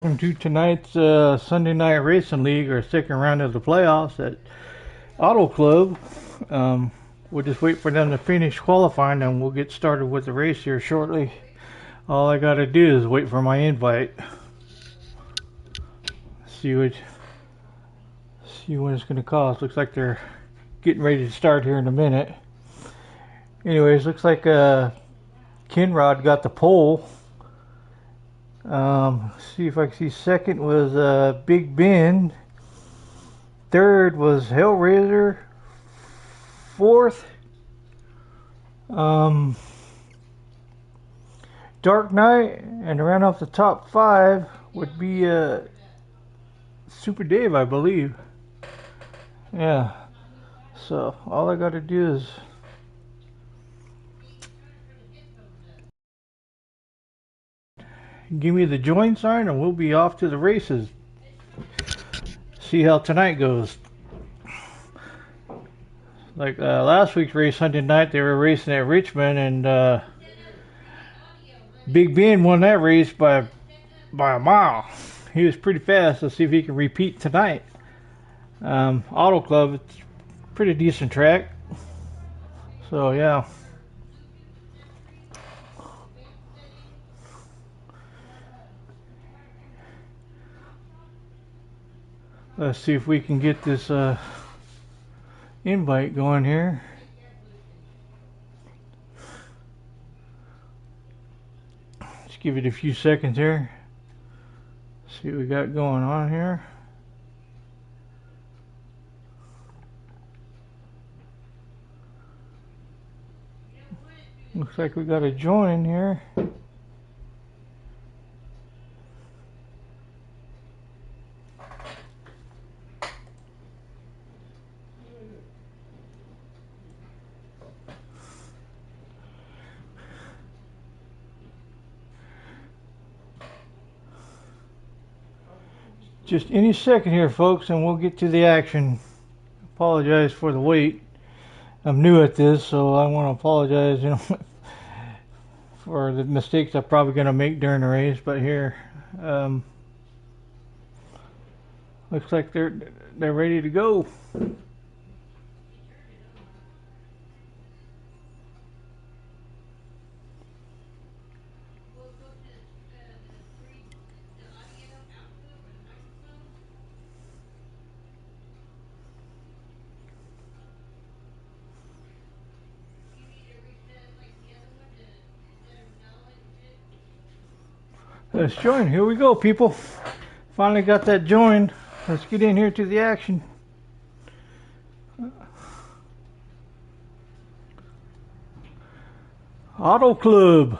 Welcome to tonight's Sunday Night Racing League, or second round of the playoffs at Auto Club. We'll just wait for them to finish qualifying and we'll get started with the race here shortly. All I gotta do is wait for my invite. See when it's gonna cost. Looks like they're getting ready to start here in a minute. Anyways, looks like Kenrod got the pole. See if I can see. Second was Big Ben. Third was Hellraiser. Fourth, Dark Knight, and to round off the top five would be Super Dave, I believe. Yeah. So all I got to do is give me the join sign and we'll be off to the races. See how tonight goes. Like last week's race, Sunday night, they were racing at Richmond, and Big Ben won that race by a mile. He was pretty fast. Let's see if he can repeat tonight. Auto Club, it's a pretty decent track. So yeah. Let's see if we can get this invite going here. Just give it a few seconds here. See what we got going on here. Looks like we got a join here. Just any second here, folks, and we'll get to the action. Apologize for the wait. I'm new at this, so I want to apologize, for the mistakes I'm probably going to make during the race. But here, looks like they're ready to go. Let's join. Here we go, people. Finally got that joined. Let's get in here to the action. Auto Club.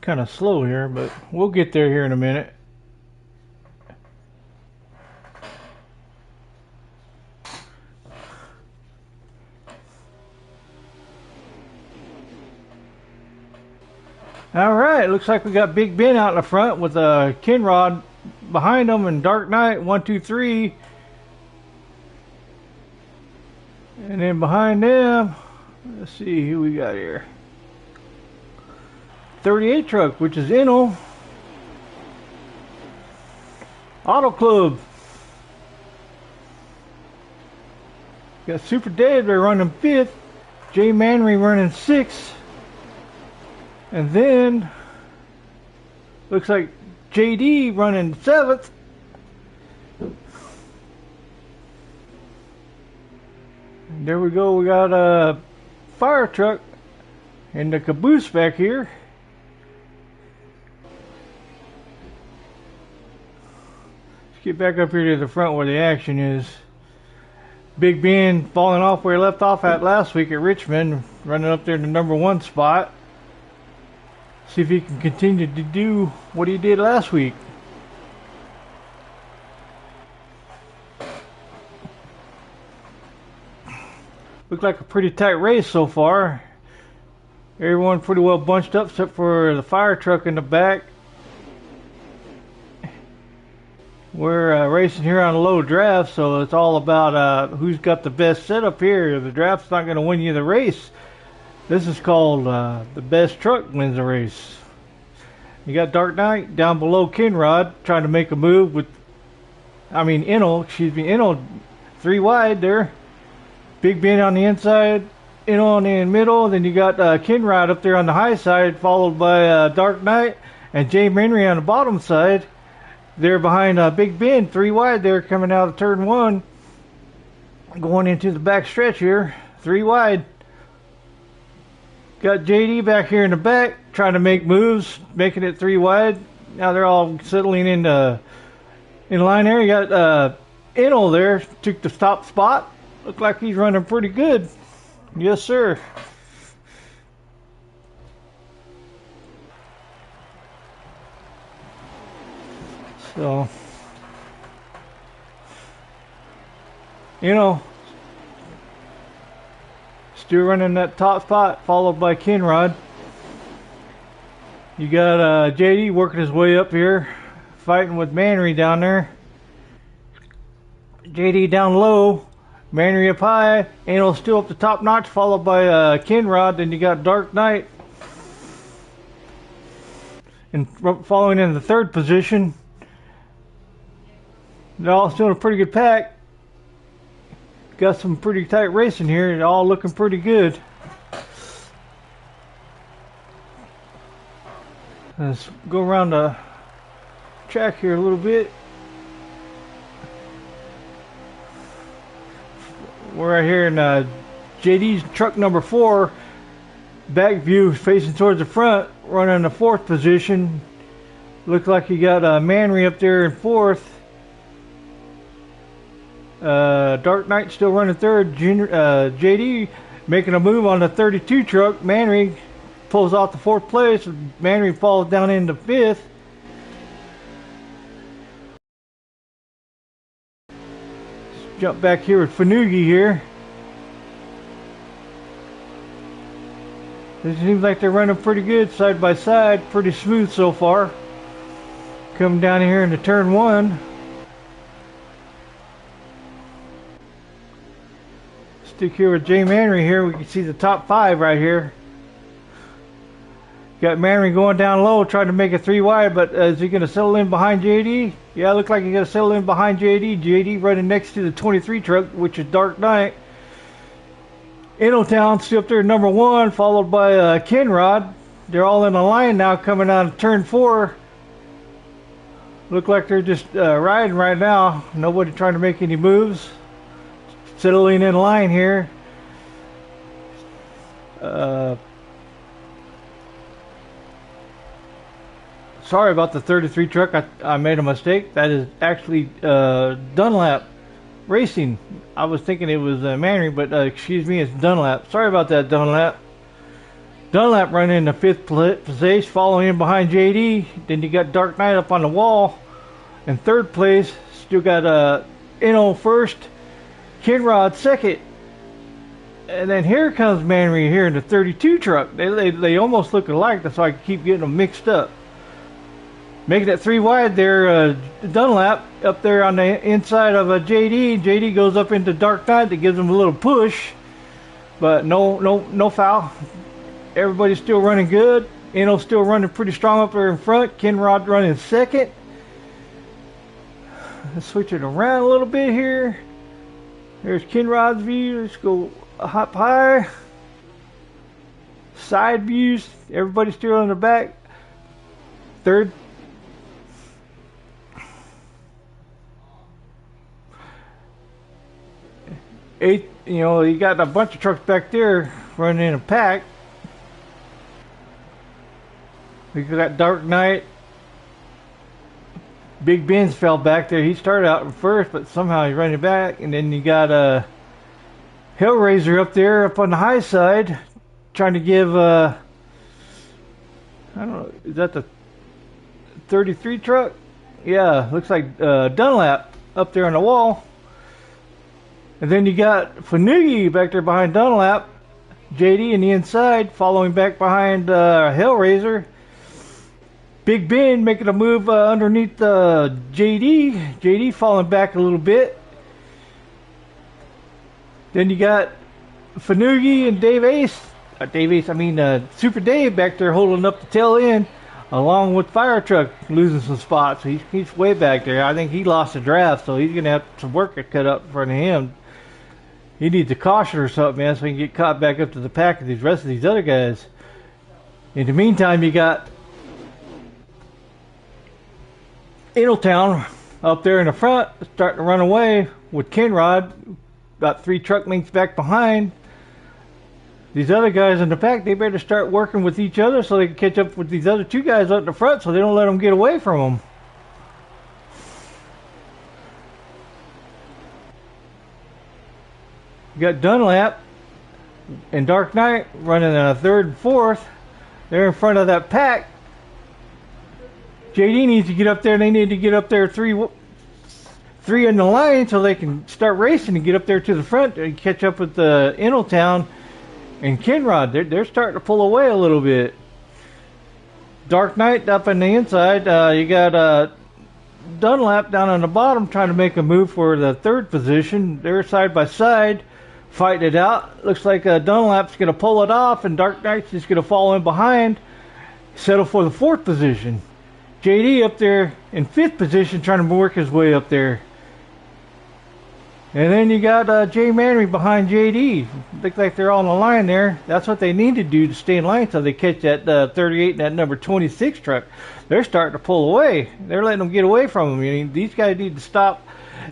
Kind of slow here, but we'll get there here in a minute. Alright, looks like we got Big Ben out in the front with Kenrod behind him and Dark Knight 1, 2, 3. And then behind them, let's see who we got here. 38 truck, which is Enel. Auto Club. Got Super Dave, they're running 5th. J Manry running 6th. And then looks like JD running 7th. And there we go. We got a fire truck and the caboose back here. Let's get back up here to the front where the action is. Big Ben falling off where he left off at last week at Richmond, running up there in the number 1 spot. See if he can continue to do what he did last week. Looked like a pretty tight race so far. Everyone pretty well bunched up except for the fire truck in the back. We're racing here on a low draft, so it's all about who's got the best setup here. The draft's not going to win you the race. This is called the best truck wins the race. You got Dark Knight down below Kinrod trying to make a move with, Enel 3 wide there. Big Ben on the inside, Enel on the middle. Then you got Kinrod up there on the high side, followed by Dark Knight and Jay Henry on the bottom side. They're behind Big Ben, 3 wide there, coming out of turn 1. Going into the back stretch here, 3 wide. Got JD back here in the back, trying to make moves, making it 3 wide. Now they're all settling in line there. You got Enel there, took the top spot. Looked like he's running pretty good. Yes, sir. So, still running that top spot, followed by Kinrod. You got JD working his way up here, fighting with Manry down there. JD down low, Manry up high. Anal still up the top notch, followed by Kinrod. Then you got Dark Knight, and following in the 3rd position. They're all still in a pretty good pack. Got some pretty tight racing here. They're all looking pretty good. Let's go around the track here a little bit. We're right here in JD's truck number 4. Back view facing towards the front, running the 4th position. Looks like you got Manry up there in 4th. Dark Knight still running 3rd. JD making a move on the 32 truck. Manry pulls off the 4th place. Manry falls down into 5th. Let's jump back here with Fanugi here. It seems like they're running pretty good side by side. Pretty smooth so far. Coming down here into turn 1. Stick here with Jay Manry here. We can see the top 5 right here. Got Manry going down low, trying to make it 3 wide, but is he going to settle in behind JD? Yeah, looks like he's going to settle in behind JD. JD running next to the 23 truck, which is Dark Knight. Innotown still up there number 1, followed by Kinrod. They're all in a line now coming out of turn 4. Look like they're just riding right now. Nobody trying to make any moves. Settling in line here. Sorry about the 33 truck. I made a mistake. That is actually Dunlap Racing. I was thinking it was Manry, but excuse me, it's Dunlap. Sorry about that, Dunlap. Dunlap running in the 5th place, following in behind JD. Then you got Dark Knight up on the wall in 3rd place. Still got Inno 1st. Kinrod 2nd, and then here comes Manry here in the 32 truck. They almost look alike. That's why I keep getting them mixed up. Making it 3 wide there, Dunlap up there on the inside of JD. JD goes up into Dark Knight. That gives him a little push, but no foul. Everybody's still running good. Enel's still running pretty strong up there in front. Kinrod running 2nd. Let's switch it around a little bit here. There's Kinrod's view. Let's go hop high. Side views. Everybody's still in the back. 3rd. Eighth. You got a bunch of trucks back there running in a pack. We got Dark Knight. Big Ben's fell back there. He started out in 1st, but somehow he's running back. And then you got Hellraiser up there, up on the high side, trying to give, I don't know, is that the 33 truck? Yeah, looks like Dunlap up there on the wall. And then you got Fanugi back there behind Dunlap. JD in the inside, following back behind Hellraiser. Big Ben making a move underneath JD. JD falling back a little bit. Then you got Fanugi and Dave Ace Super Dave back there holding up the tail end, along with Fire Truck losing some spots. He's way back there. I think he lost a draft, so he's gonna have some work cut up in front of him. He needs a caution or something, man, so he can get caught back up to the pack of these rest of these other guys. In the meantime, you got Ingletown up there in the front, starting to run away with Kenrod, about 3 truck lengths back behind. These other guys in the pack, they better start working with each other so they can catch up with these other 2 guys up in the front so they don't let them get away from them. You got Dunlap and Dark Knight running a 3rd and 4th. They're in front of that pack. JD needs to get up there. They need to get up there three in the line so they can start racing and get up there to the front and catch up with the Ingletown and Kenrod. They're starting to pull away a little bit. Dark Knight up on the inside. You got Dunlap down on the bottom trying to make a move for the 3rd position. They're side by side fighting it out. Looks like Dunlap's going to pull it off and Dark Knight's just going to fall in behind, settle for the 4th position. JD up there in 5th position trying to work his way up there. And then you got Jay Manry behind JD. Looks like they're all on the line there. That's what they need to do to stay in line so they catch that 38 and that number 26 truck. They're starting to pull away. They're letting them get away from them. I mean, these guys need to stop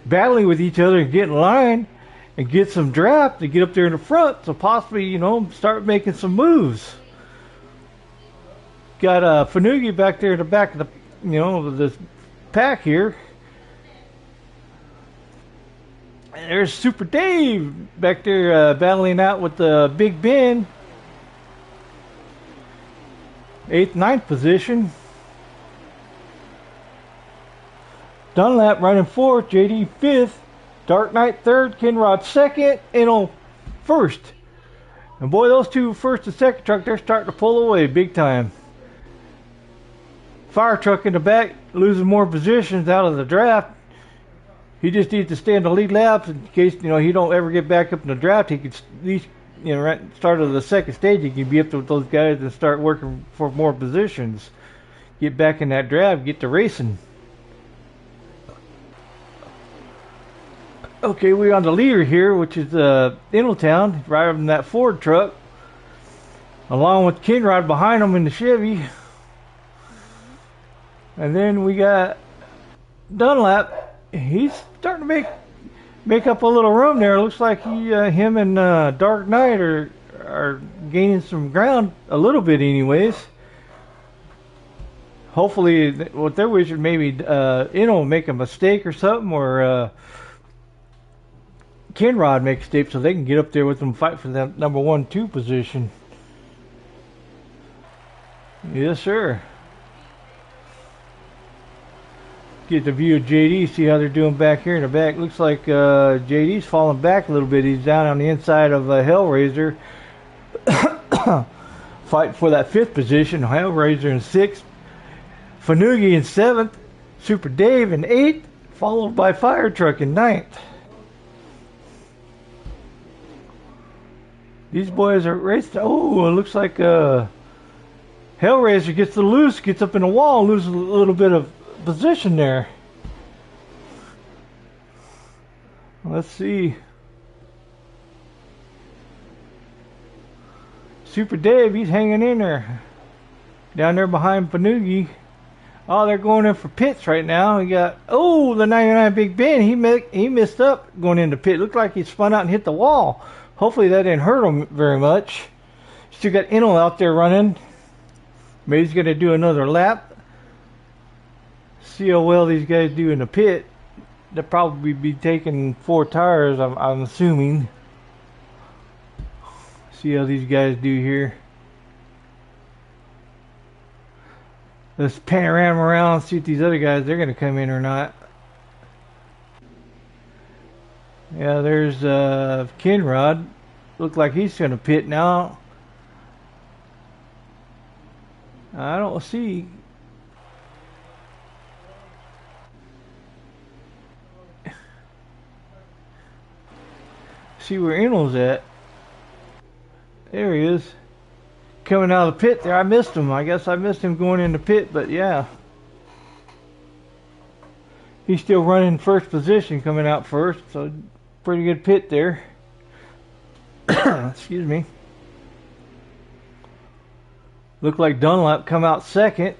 battling with each other and get in line and get some draft to get up there in the front so possibly, start making some moves. Got Fanugi back there in the back of this pack here. And there's Super Dave back there battling out with Big Ben. 8th, 9th position. Dunlap running 4th, JD 5th, Dark Knight 3rd, Kenrod 2nd, Inno 1st. And boy, those 2 1st and 2nd truck, they're starting to pull away big time. Fire Truck in the back, losing more positions out of the draft. He just needs to stay in the lead laps in case he don't ever get back up in the draft. He could at least right at the start of the 2nd stage, he can be up with those guys and start working for more positions. Get back in that draft, get to racing. Okay, we're on the leader here, which is Ingletown, driving that Ford truck, along with Kenrod behind him in the Chevy. And then we got Dunlap. He's starting to make up a little room there. Looks like him and Dark Knight are gaining some ground a little bit, anyways. Hopefully, what they're wishing maybe make a mistake or something, or Kenrod make a mistake so they can get up there with them, fight for that number 1, 2 position. Yes, sir. Get the view of JD, see how they're doing back here in the back. Looks like JD's falling back a little bit. He's down on the inside of Hellraiser. Fighting for that 5th position. Hellraiser in 6th. Fanugi in 7th. Super Dave in 8th. Followed by Fire Truck in 9th. These boys are racing. Oh, it looks like Hellraiser gets the loose, gets up in the wall, loses a little bit of position there. Let's see. Super Dave, he's hanging in there. Down there behind Fanugi. Oh, they're going in for pits right now. We got, the 99 Big Ben. He missed up going into pit. Looked like he spun out and hit the wall. Hopefully that didn't hurt him very much. Still got Enel out there running. Maybe he's going to do another lap. See how well these guys do in the pit. They'll probably be taking 4 tires, I'm assuming. See how these guys do here. Let's panorama around, see if these other guys, they're going to come in or not. Yeah, there's Kenrod. Look like he's going to pit now. I don't see. See where Enel's at. There he is. coming out of the pit there. I missed him. I guess I missed him going in the pit, but yeah. He's still running first position coming out first, so pretty good pit there. Excuse me. Looked like Dunlap come out second.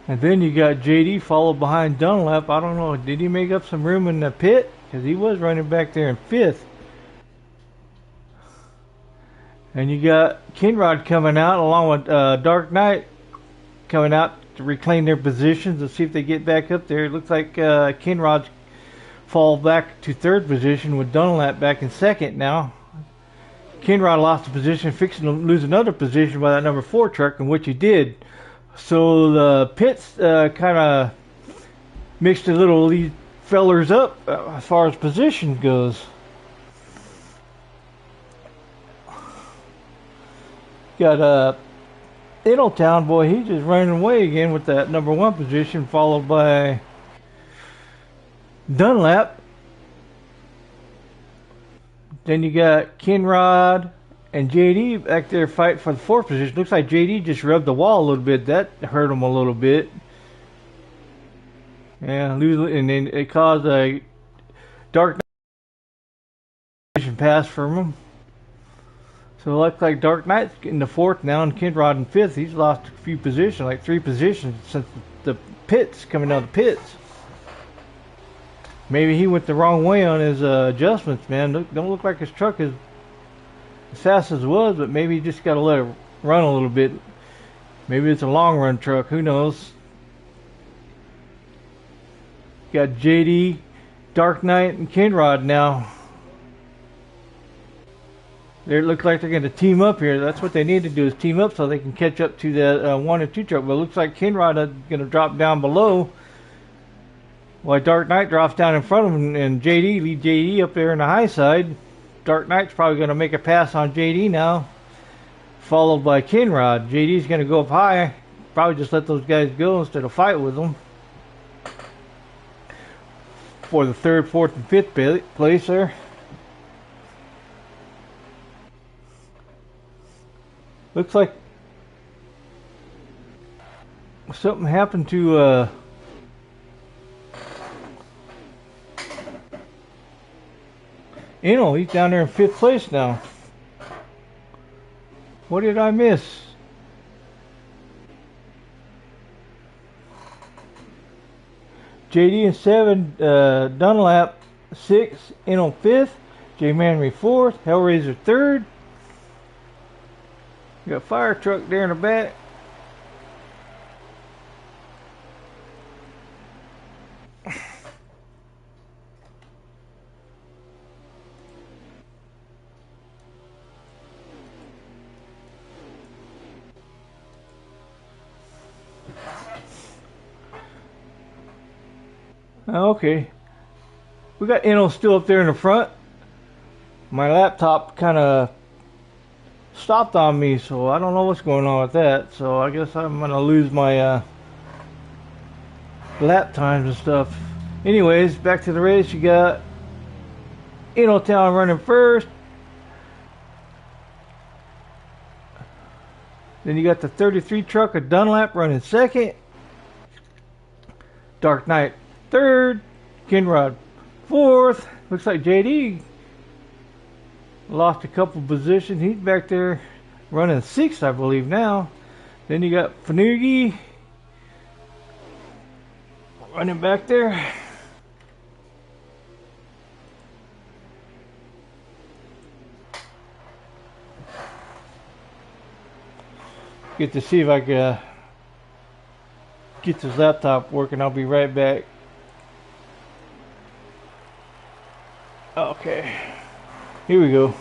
And then you got JD followed behind Dunlap. I don't know, did he make up some room in the pit? Because he was running back there in fifth. And you got Kinrod coming out along with Dark Knight coming out to reclaim their positions and see if they get back up there. It looks like Kinrod's fall back to third position with Dunlap back in second now. Kinrod lost a position, fixing to lose another position by that number 4 truck, in which he did. So the pits kind of mixed the little these fellers up as far as position goes. Got Ingletown, boy, he's just running away again with that number 1 position, followed by Dunlap. Then you got Kinrod and JD back there fighting for the 4th position. Looks like JD just rubbed the wall a little bit. That hurt him a little bit. Yeah, and then it caused a Dark Knight pass from him. So it looks like Dark Knight's in the 4th now, and Kinrod in 5th. He's lost a few positions, like 3 positions since the pits, coming out of the pits. Maybe he went the wrong way on his adjustments, man. Don't look like his truck is as fast as it was, but maybe you just got to let it run a little bit. Maybe it's a long run truck, who knows. Got JD, Dark Knight, and Kinrod now. They look like they're going to team up here. That's what they need to do, is team up so they can catch up to the 1 and 2 truck. But it looks like Kinrod is going to drop down below, while Dark Knight drops down in front of him, and JD lead JD up there in the high side. Dark Knight's probably going to make a pass on JD now, followed by Kinrod. JD's going to go up high. Probably just let those guys go instead of fight with them for the 3rd, 4th, and 5th place there. Looks like something happened to He's down there in 5th place now. What did I miss? JD in 7, Dunlap 6, Eno 5th, J Manry 4th, Hellraiser 3rd. You got a fire truck there in the back. Okay, we got Eno still up there in the front. My laptop kind of stopped on me, so I don't know what's going on with that. So I guess I'm gonna lose my lap times and stuff. Anyways, back to the race. You got Ingletown running first. Then you got the 33 truck of Dunlap running second. Dark Knight 3rd, Kinrod 4th. Looks like JD lost a couple positions. He's back there running 6th, I believe now. Then you got Fanugi running back there. Get to see if I can get this laptop working. I'll be right back. Okay, here we go.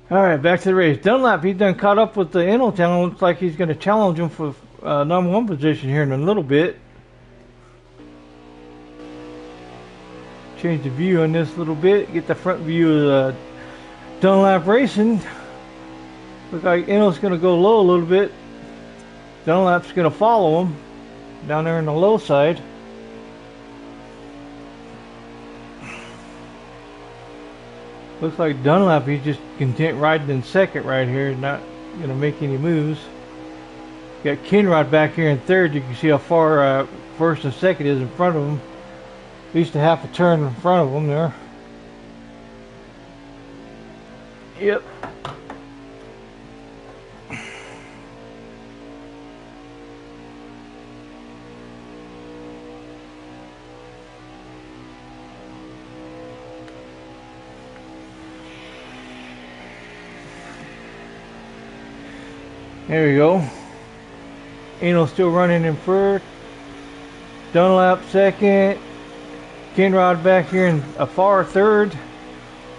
Alright, back to the race. Dunlap, he's done caught up with the Ingletown. Looks like he's going to challenge him for number 1 position here in a little bit. Change the view on this a little bit. Get the front view of Dunlap Racing. Looks like Enel's going to go low a little bit. Dunlap's going to follow him down there in the low side. Looks like Dunlap, he's just content riding in second right here, not going to make any moves. Got Kinrod back here in third. You can see how far first and second is in front of him. At least a half a turn in front of him there. Yep. There we go. Enel still running in first. Dunlap second. Kinrod back here in a far third.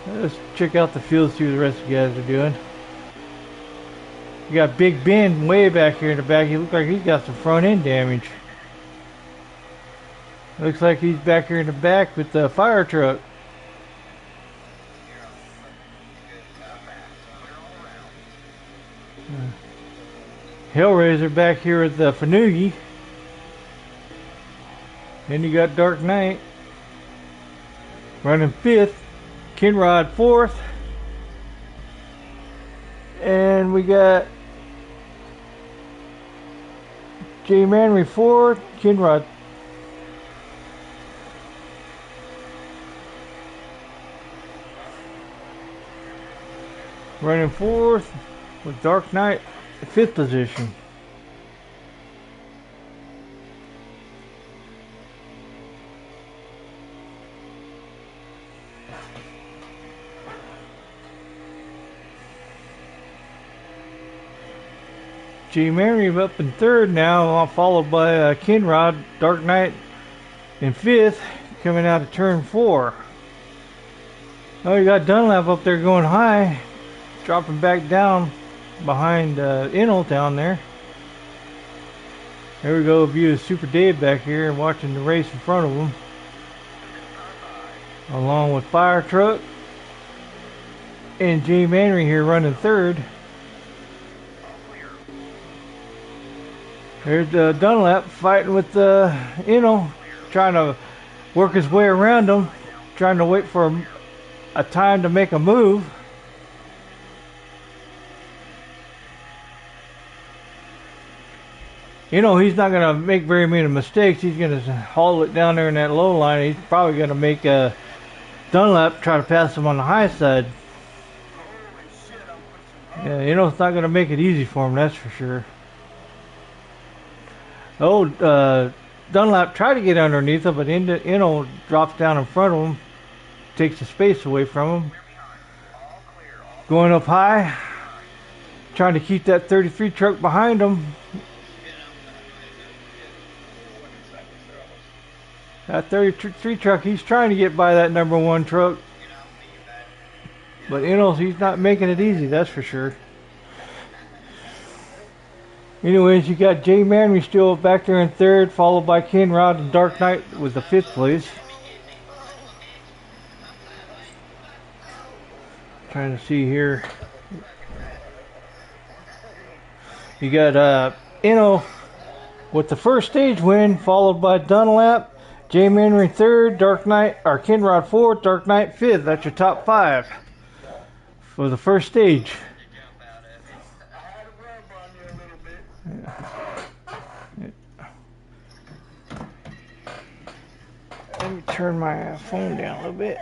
Let's check out the field, see what the rest of the guys are doing. You got Big Ben way back here in the back. He looks like he's got some front end damage. Looks like he's back here in the back with the fire truck. Hellraiser back here with the Fanugi. Then you got Dark Knight running fifth. Kinrod fourth. And we got J Manry fourth. Kinrod running fourth with Dark Knight fifth position. J Mary up in third now, followed by Kinrod, Dark Knight in fifth, coming out of turn 4. Oh, you got Dunlap up there going high, dropping back down behind Enel down there. There we go, view of Super Dave back here and watching the race in front of him, along with Fire Truck and J Manry here running third. There's Dunlap fighting with Enel, trying to work his way around him, trying to wait for a time to make a move. You know, he's not going to make very many mistakes. He's going to haul it down there in that low line. He's probably going to make Dunlap try to pass him on the high side. Yeah, you know, it's not going to make it easy for him, that's for sure. Oh, Dunlap tried to get underneath him, but Enel drops down in front of him, takes the space away from him. Going up high, trying to keep that 33 truck behind him. That 33 truck, he's trying to get by that number 1 truck. But Enel, he's not making it easy, that's for sure. Anyways, you got J Manry still back there in third, followed by Kinrod and Dark Knight with the 5th place. Trying to see here. You got Enel with the first stage win, followed by Dunlap, J Manry 3rd, Dark Knight or Kinrod 4th, Dark Knight 5th. That's your top 5 for the first stage. Let me turn my phone down a little bit.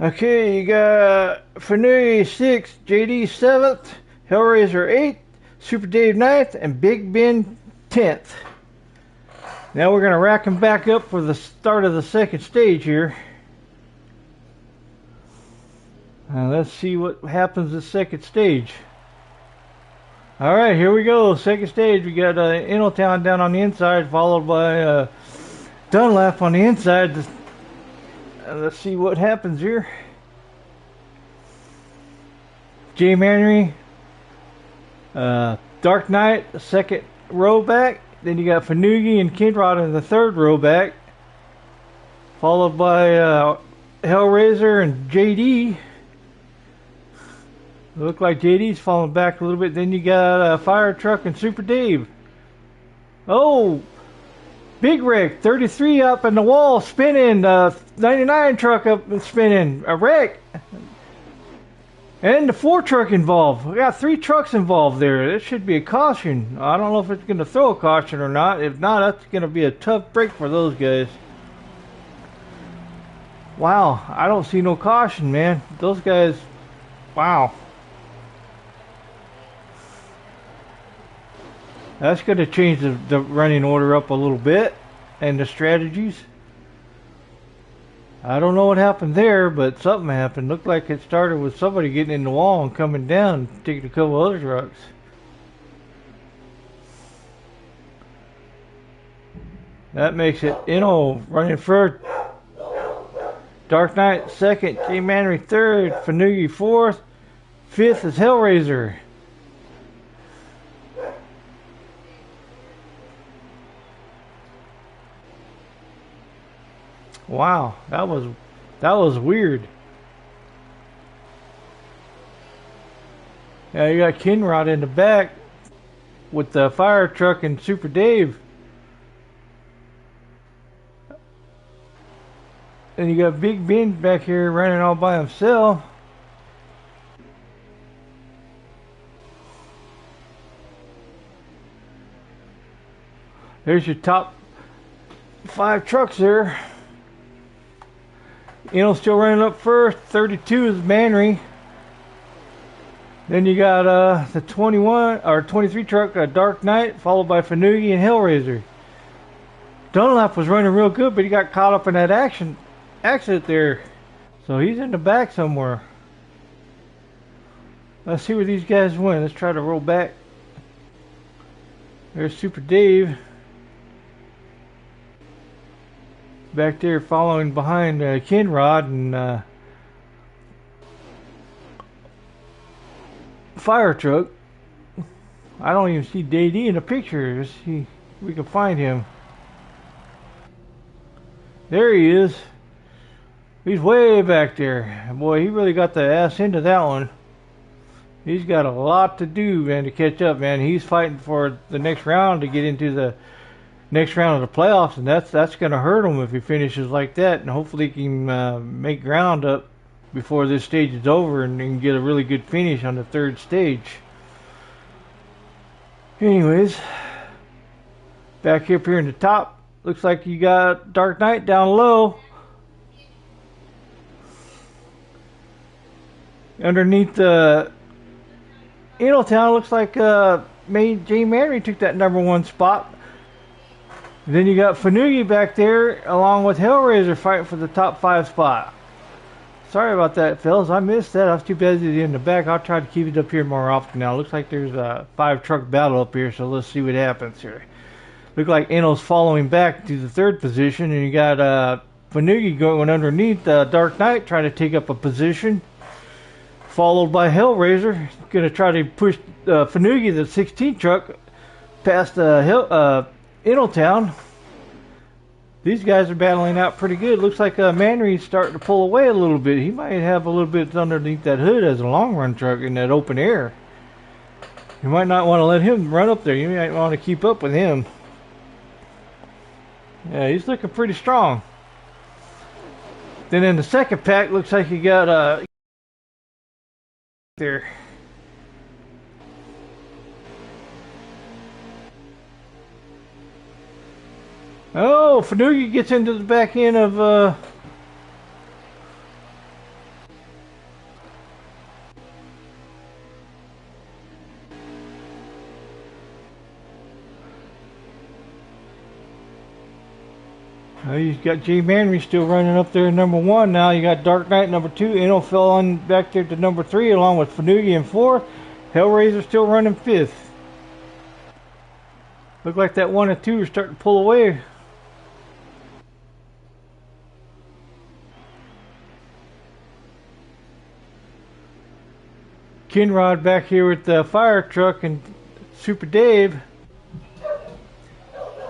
Okay, you got Fanui 6th, JD 7th, Hellraiser 8th, Super Dave 9th, and Big Ben 10th. Now we're going to rack them back up for the start of the second stage here. Let's see what happens this second stage. Alright, here we go. Second stage. We got Eneltown down on the inside, followed by Dunlap on the inside. Let's see what happens here. J Manry, Dark Knight, the second row back. Then you got Fanugi and Kinrod in the third row back, followed by Hellraiser and JD. Look like JD's falling back a little bit. Then you got Fire Truck and Super Dave. Oh, Big Rick, 33 up in the wall, spinning. 99 truck up and spinning. A wreck. And the 4 truck involved. We got 3 trucks involved there. This should be a caution. I don't know if it's going to throw a caution or not. If not, that's going to be a tough break for those guys. Wow, I don't see no caution, man. Those guys, wow. That's going to change the running order up a little bit and the strategies. I don't know what happened there, but something happened. Looked like it started with somebody getting in the wall and coming down, taking a couple other trucks. That makes it, running first. Dark Knight second, J Manry third, Fanugi fourth, fifth is Hellraiser. Wow, that was weird. Yeah, you got Kinrod in the back with the Fire Truck and Super Dave. And you got Big Ben back here running all by himself. There's your top 5 trucks there. Still running up first. 32 is Manry. Then you got the 21 or 23 truck, Dark Knight, followed by Fanugi and Hellraiser. Dunlap was running real good, but he got caught up in that accident there. So he's in the back somewhere. Let's see where these guys went. Let's try to roll back. There's Super Dave. Back there following behind Kinrod and Fire Truck. I don't even see JD in the picture. Let's see if we can find him. There he is. He's way back there. Boy, he really got the ass into that one. He's got a lot to do, man, to catch up, man. He's fighting for the next round to get into the next round of the playoffs, and that's going to hurt him if he finishes like that. And hopefully he can make ground up before this stage is over and can get a really good finish on the 3rd stage. Anyways, back up here in the top, looks like you got Dark Knight down low. Underneath the Town, looks like J Manry took that #1 spot. Then you got Fanugi back there, along with Hellraiser fighting for the top 5 spot. Sorry about that, fellas. I missed that. I was too busy in the back. I'll try to keep it up here more often now. Looks like there's a 5 truck battle up here, so let's see what happens here. Look like Eno's following back to the 3rd position, and you got Fanugi going underneath Dark Knight, trying to take up a position. Followed by Hellraiser, going to try to push Fanugi, the 16 truck, past Town. These guys are battling out pretty good. Looks like Manry's starting to pull away a little bit. He might have a little bit underneath that hood as a long run truck in that open air. You might not want to let him run up there. You might want to keep up with him. Yeah, he's looking pretty strong. Then in the second pack, looks like you got there. Oh, Fanugi gets into the back end of you got J Manry still running up there #1 now. You got Dark Knight #2. Eno fell on back there to #3 along with Fanugi in 4th. Hellraiser still running 5th. Look like that 1 and 2 are starting to pull away. Kinrod back here with the Fire Truck and Super Dave.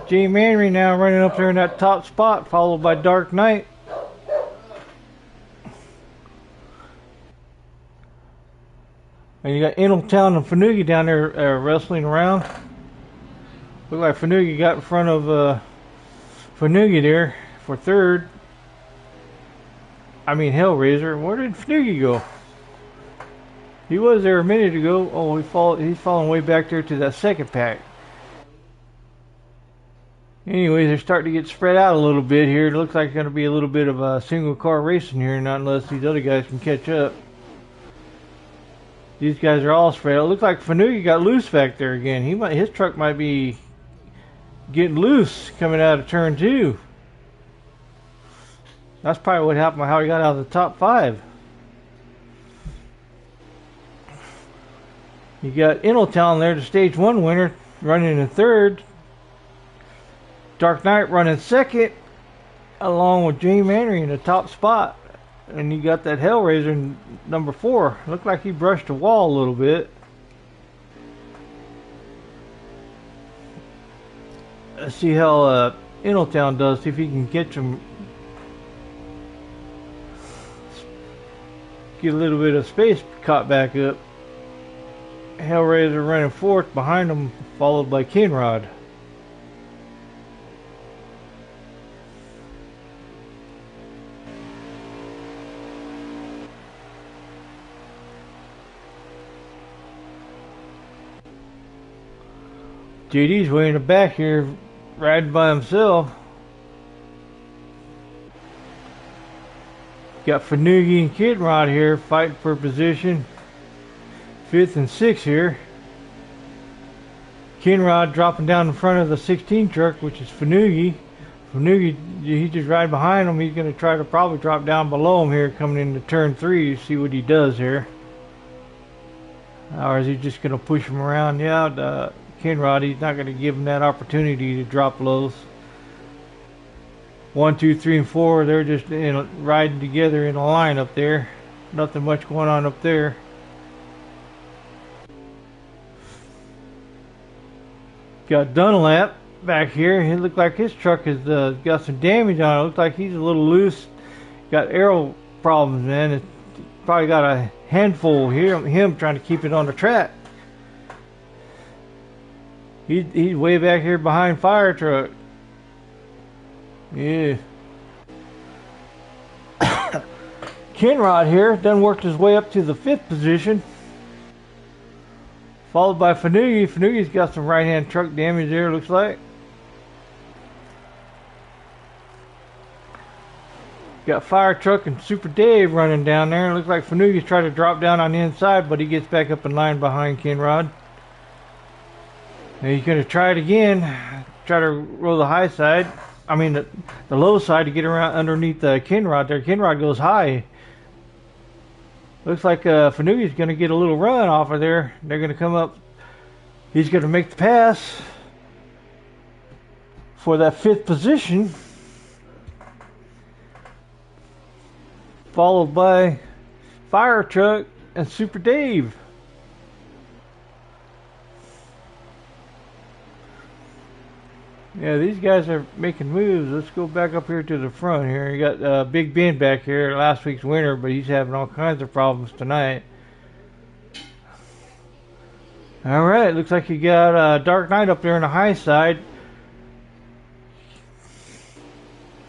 J Manry now running up there in that top spot, followed by Dark Knight. And you got Inaltown and Fanugi down there wrestling around. Look like Fanugi got in front of Fanugi there for third. I mean Hellraiser. Where did Fanugi go? He was there a minute ago. Oh, he's falling way back there to that second pack. Anyways, they're starting to get spread out a little bit here. It looks like it's going to be a little bit of a single car racing here, not unless these other guys can catch up. These guys are all spread out. It looks like Fanugi got loose back there again. His truck might be getting loose coming out of turn 2. That's probably what happened, how he got out of the top 5. You got Inaltown there, the stage 1 winner, running in third. Dark Knight running second, along with Jay Manry in the top spot. And you got that Hellraiser in number 4. Looked like he brushed the wall a little bit. Let's see how Inaltown does, see if he can catch him. Get a little bit of space caught back up. Hellraiser running 4th, behind him, followed by Kinrod. JD's way in the back here, riding by himself. Got Fanugi and Kinrod here fighting for position. 5th and 6th here. Kinrod dropping down in front of the 16 truck, which is Fanugi. Fanugi, he's just right behind him. He's going to try to probably drop down below him here coming into turn 3 to see what he does here. Or is he just going to push him around? Yeah, Kinrod, he's not going to give him that opportunity to drop lows. 1, 2, 3, and 4, they're just riding together in a line up there. Nothing much going on up there. Got Dunlap back here. It looked like his truck has got some damage on it. Looks like he's a little loose. Got aero problems, man. It's probably got a handful here. Him trying to keep it on the track. He's way back here behind fire truck. Yeah. Kinrod here done worked his way up to the 5th position. Followed by Fanugi. Fanugi's got some right-hand truck damage there, looks like. Got Fire Truck and Super Dave running down there. Looks like Fanugi's trying to drop down on the inside, but he gets back up in line behind Kinrod. Now he's going to try it again. Try to roll the high side. I mean the low side to get around underneath Kinrod there. Kinrod goes high. Looks like Fanugi's going to get a little run off of there. They're going to come up. He's going to make the pass for that 5th position. Followed by Fire Truck and Super Dave. Yeah, these guys are making moves. Let's go back up here to the front here. You got Big Ben back here, last week's winner, but he's having all kinds of problems tonight. Alright, looks like you got Dark Knight up there on the high side.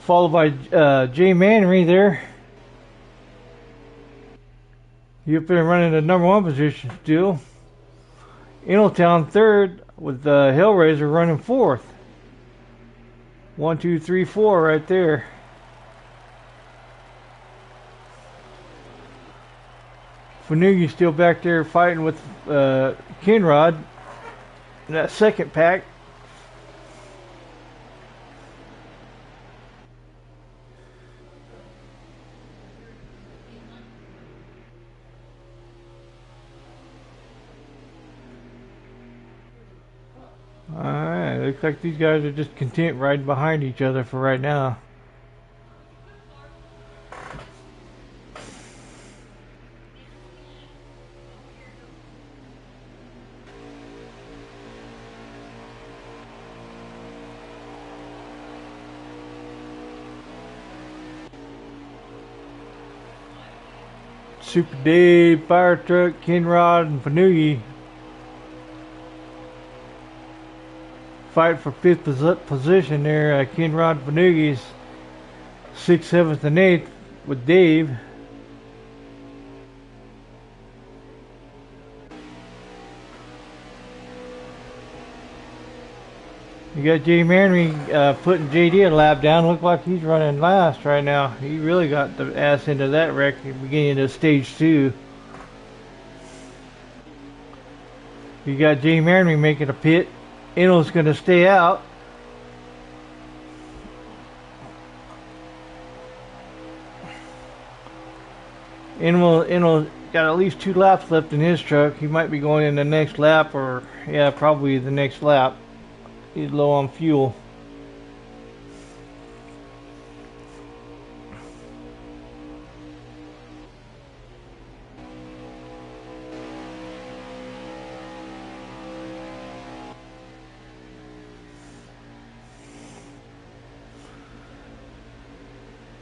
Followed by Jay Manry there. He up there running the number 1 position still. Inaltown 3rd with Hellraiser running 4th. 1, 2, 3, 4 right there. Fanugi's still back there fighting with Kinrod in that 2nd pack. Alright, looks like these guys are just content riding behind each other for right now. Super Dave, Fire Truck, Kinrod, and Fanugi fight for fifth position there. Kinrod and Fanugi's 6th, 7th, and 8th with Dave. You got Jay Manry putting JD a lap down. Look like he's running last right now. He really got the ass into that wreck at the beginning of stage 2. You got Jay Manry making a pit. Enel's going to stay out. Enel got at least 2 laps left in his truck. He might be going in the next lap, or yeah, probably the next lap. He's low on fuel.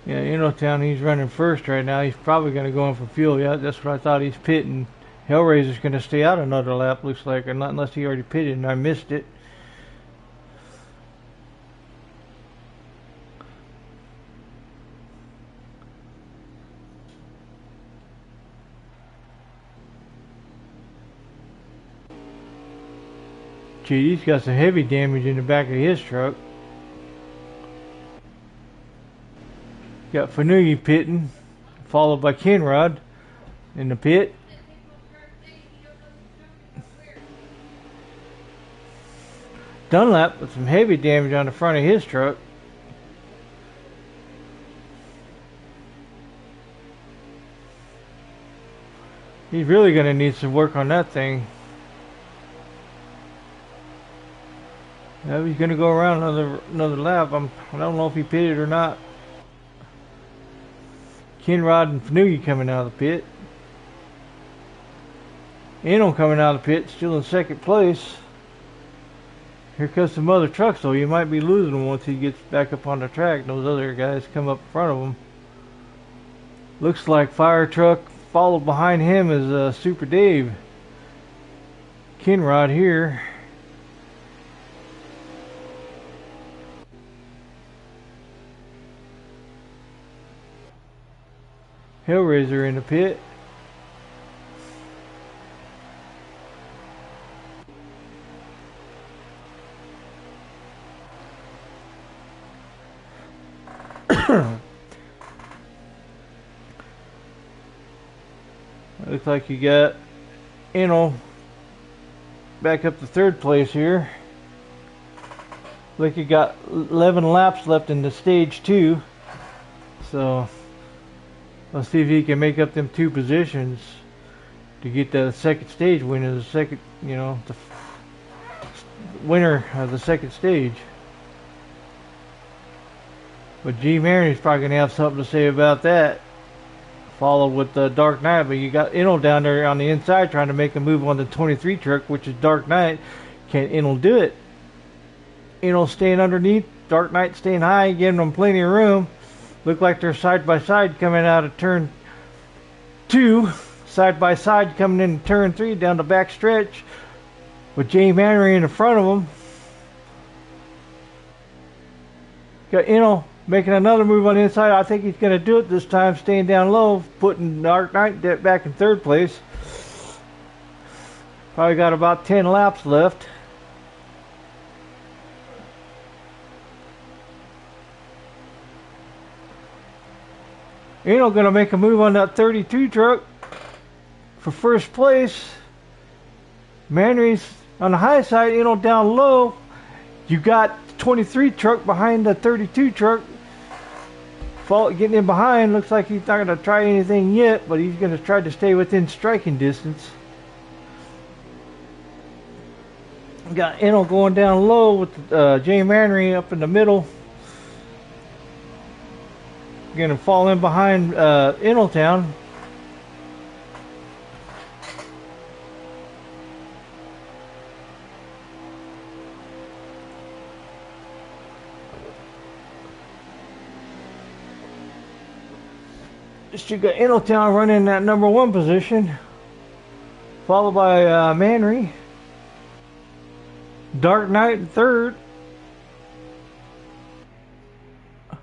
Yeah, Town, he's running first right now. He's probably going to go in for fuel. Yeah, that's what I thought. He's pitting. Hellraiser's going to stay out another lap, looks like, or not unless he already pitted and I missed it. Gee, he's got some heavy damage in the back of his truck. Got Fanugi pitting, followed by Kinrod in the pit. Dunlap with some heavy damage on the front of his truck. He's really going to need some work on that thing. Now he's going to go around another lap. I don't know if he pitted or not. Kinrod and Fanugi coming out of the pit. Enel coming out of the pit, still in second place. Here comes some other trucks, though. You might be losing him once he gets back up on the track. Those other guys come up in front of him. Looks like Fire Truck. Followed behind him is Super Dave. Kinrod here. Hellraiser in the pit. Looks like you got Enel back up to third place here. Like you got 11 laps left in the stage 2. So let's see if he can make up them 2 positions to get the second stage win as the second, the winner of the second stage. But G. Maroney's probably going to have something to say about that. Followed with the Dark Knight, but you got Enel down there on the inside trying to make a move on the 23 truck, which is Dark Knight. Can Enel do it? Enel staying underneath, Dark Knight staying high, giving them plenty of room. Look like they're side by side coming out of turn 2, side by side coming into turn 3 down the back stretch with Jay Manry in the front of them. Got Enel making another move on the inside. I think he's going to do it this time, staying down low, putting Dark Knight back in third place. Probably got about 10 laps left. Enel going to make a move on that 32 truck for first place. Manry's on the high side, Enel down low. You got 23 truck behind the 32 truck. Getting in behind. Looks like he's not going to try anything yet, but he's going to try to stay within striking distance. Got Enel going down low with Jay Manry up in the middle. Going to fall in behind Enel Town. You got Innotown running that number 1 position, followed by Manry. Dark Knight in 3rd. Let's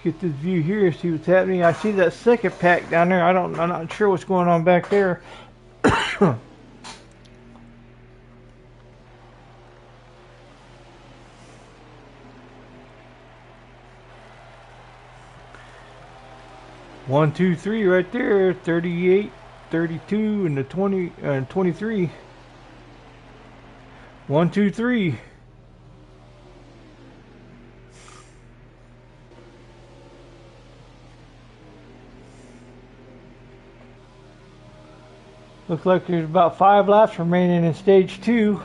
get this view here, see what's happening. I see that second pack down there. I'm not sure what's going on back there. 1, 2, 3 right there. 38, 32, and the 20 and 23. 1, 2, 3. Looks like there's about 5 laps remaining in stage 2.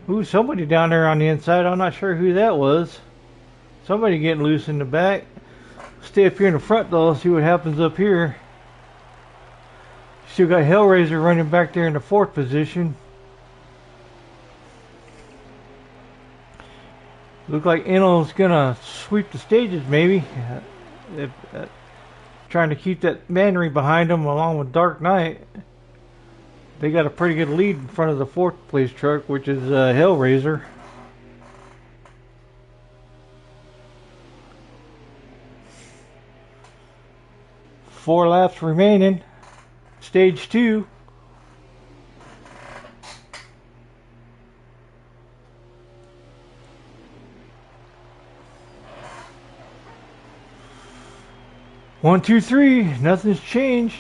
Ooh, somebody down there on the inside. I'm not sure who that was. Somebody getting loose in the back. Stay up here in the front though, see what happens up here. Still got Hellraiser running back there in the 4th position. Look like Inno's gonna sweep the stages maybe. Trying to keep that Manry behind them along with Dark Knight. They got a pretty good lead in front of the 4th place truck, which is Hellraiser. Four laps remaining. Stage 2. One, two, three. Nothing's changed.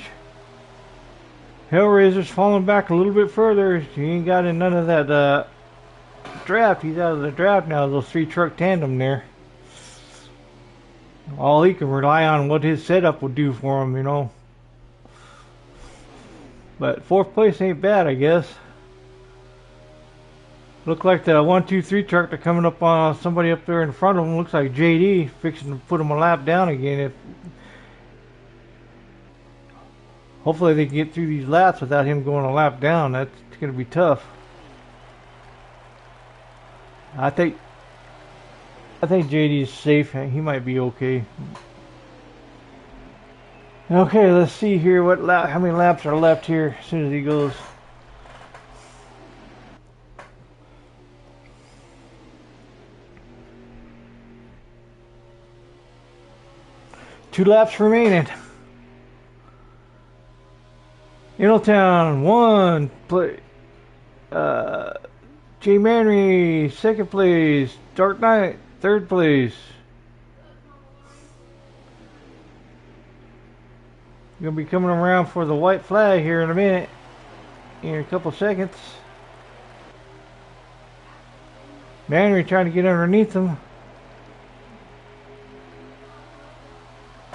Hellraiser's falling back a little bit further. He ain't got in none of that draft. He's out of the draft now. Those 3 truck tandem there. All he can rely on what his setup will do for him, you know. But 4th place ain't bad, I guess. Look like the 1, 2, 3 truck they're coming up on somebody up there in front of him. Looks like JD fixing to put him a lap down again. Hopefully they can get through these laps without him going a lap down. That's going to be tough. I think JD is safe. He might be okay. Okay, let's see here how many laps are left here as soon as he goes. Two laps remaining. Innotown 1 play. J Manry 2nd place. Dark Knight 3rd place. Gonna be coming around for the white flag here in a minute. In a couple seconds. Manry trying to get underneath them.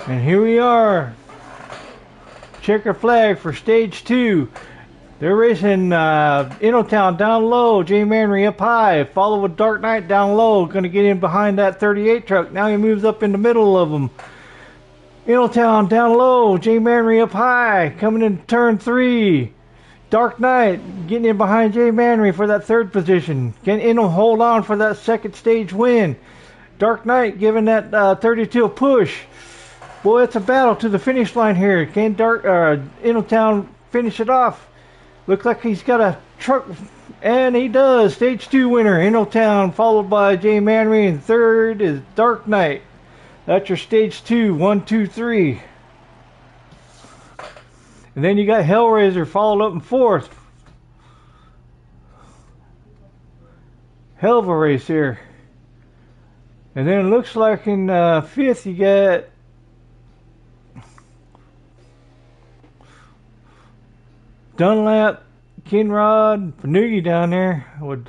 And here we are. Checker flag for stage 2. They're racing Innotown down low, J Manry up high, followed with Dark Knight down low, going to get in behind that 38 truck. Now he moves up in the middle of them. Innotown down low, J Manry up high, coming in turn 3. Dark Knight getting in behind J Manry for that 3rd position. Can Inno hold on for that 2nd stage win? Dark Knight giving that 32 a push. Boy, it's a battle to the finish line here. Can Innotown finish it off? Looks like he's got a truck, and he does. Stage 2 winner, Innotown, followed by J Manry, and 3rd is Dark Knight. That's your stage 2, 1, 2, 3. And then you got Hellraiser followed up in 4th. Hell of a race here. And then it looks like in 5th you got Dunlap, Kinrod, Panugi down there with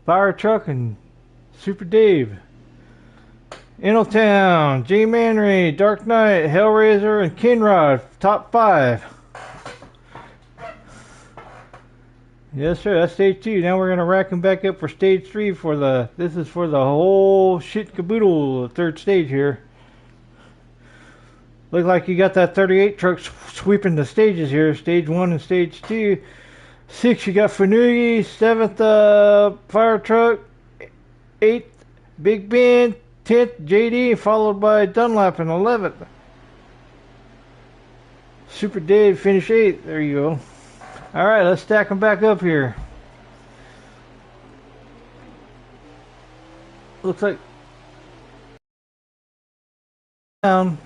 Fire Truck and Super Dave. Innotown, J Manry, Dark Knight, Hellraiser, and Kinrod, top 5. Yes, sir, that's stage 2. Now we're going to rack them back up for stage 3 this is for the whole shit caboodle, 3rd stage here. Look like you got that 38 truck sweeping the stages here, stage 1 and stage 2. 6 you got Fanugi, 7th Fire Truck, 8th Big Ben 10th, JD, followed by Dunlap in 11th. Super Dave finished 8th. There you go. All right, let's stack them back up here. Looks like down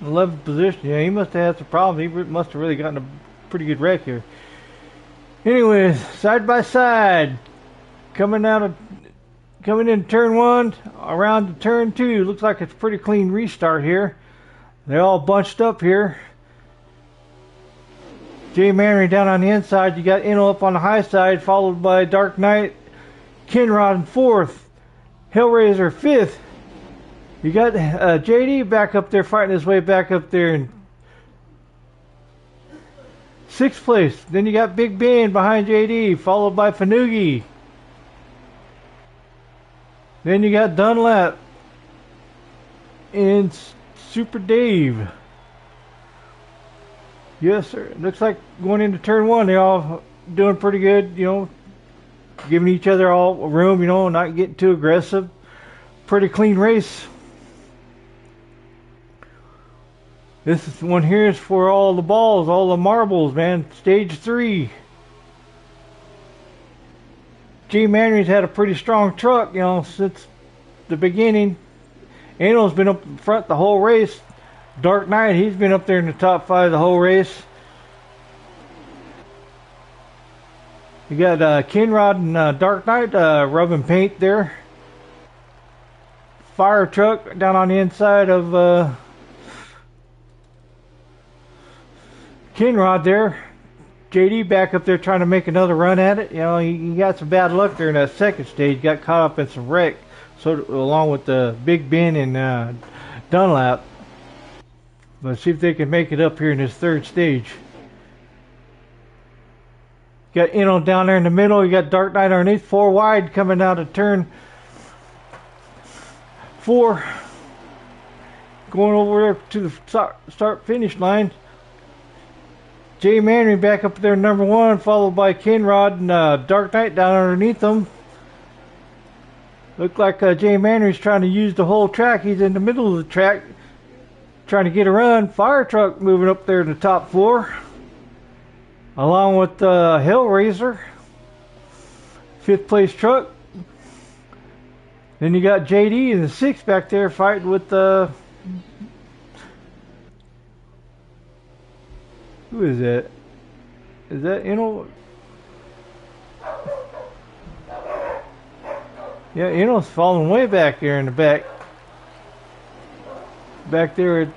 11th position. Yeah, he must have had some problems. He must have really gotten a pretty good wreck here. Anyways, side by side, coming in turn 1, around to turn 2. Looks like it's a pretty clean restart here. They're all bunched up here. Jay Manry down on the inside. You got Enel up on the high side, followed by Dark Knight, Kinrod in 4th, Hellraiser 5th. You got JD back up there, fighting his way back up there in 6th place. Then you got Big Ben behind JD, followed by Fanugi. Then you got Dunlap and Super Dave. Yes, sir. Looks like going into turn 1, they're all doing pretty good, you know, giving each other all room, you know, not getting too aggressive. Pretty clean race. This one here is for all the balls, all the marbles, man. Stage 3. G Manry's had a pretty strong truck, you know, since the beginning. Angel's been up front the whole race. Dark Knight, he's been up there in the top 5 the whole race. You got Kinrod and Dark Knight rubbing paint there. Fire truck down on the inside of Kinrod there. JD back up there trying to make another run at it. You know, he got some bad luck there in that second stage. Got caught up in some wreck. So along with Big Ben and Dunlap. Let's see if they can make it up here in this third stage. Got Enel down there in the middle. You got Dark Knight underneath. 4 wide coming out of turn 4. Going over there to the start finish line. Jay Manry back up there number 1, followed by Kinrod and Dark Knight down underneath them. Look like Jay Manry's trying to use the whole track. He's in the middle of the track, trying to get a run. Fire truck moving up there in the top 4, along with Hellraiser, 5th place truck. Then you got JD in the 6th back there fighting with who is that? Is that Enel? Yeah, Enel's falling way back there in the back. Back there at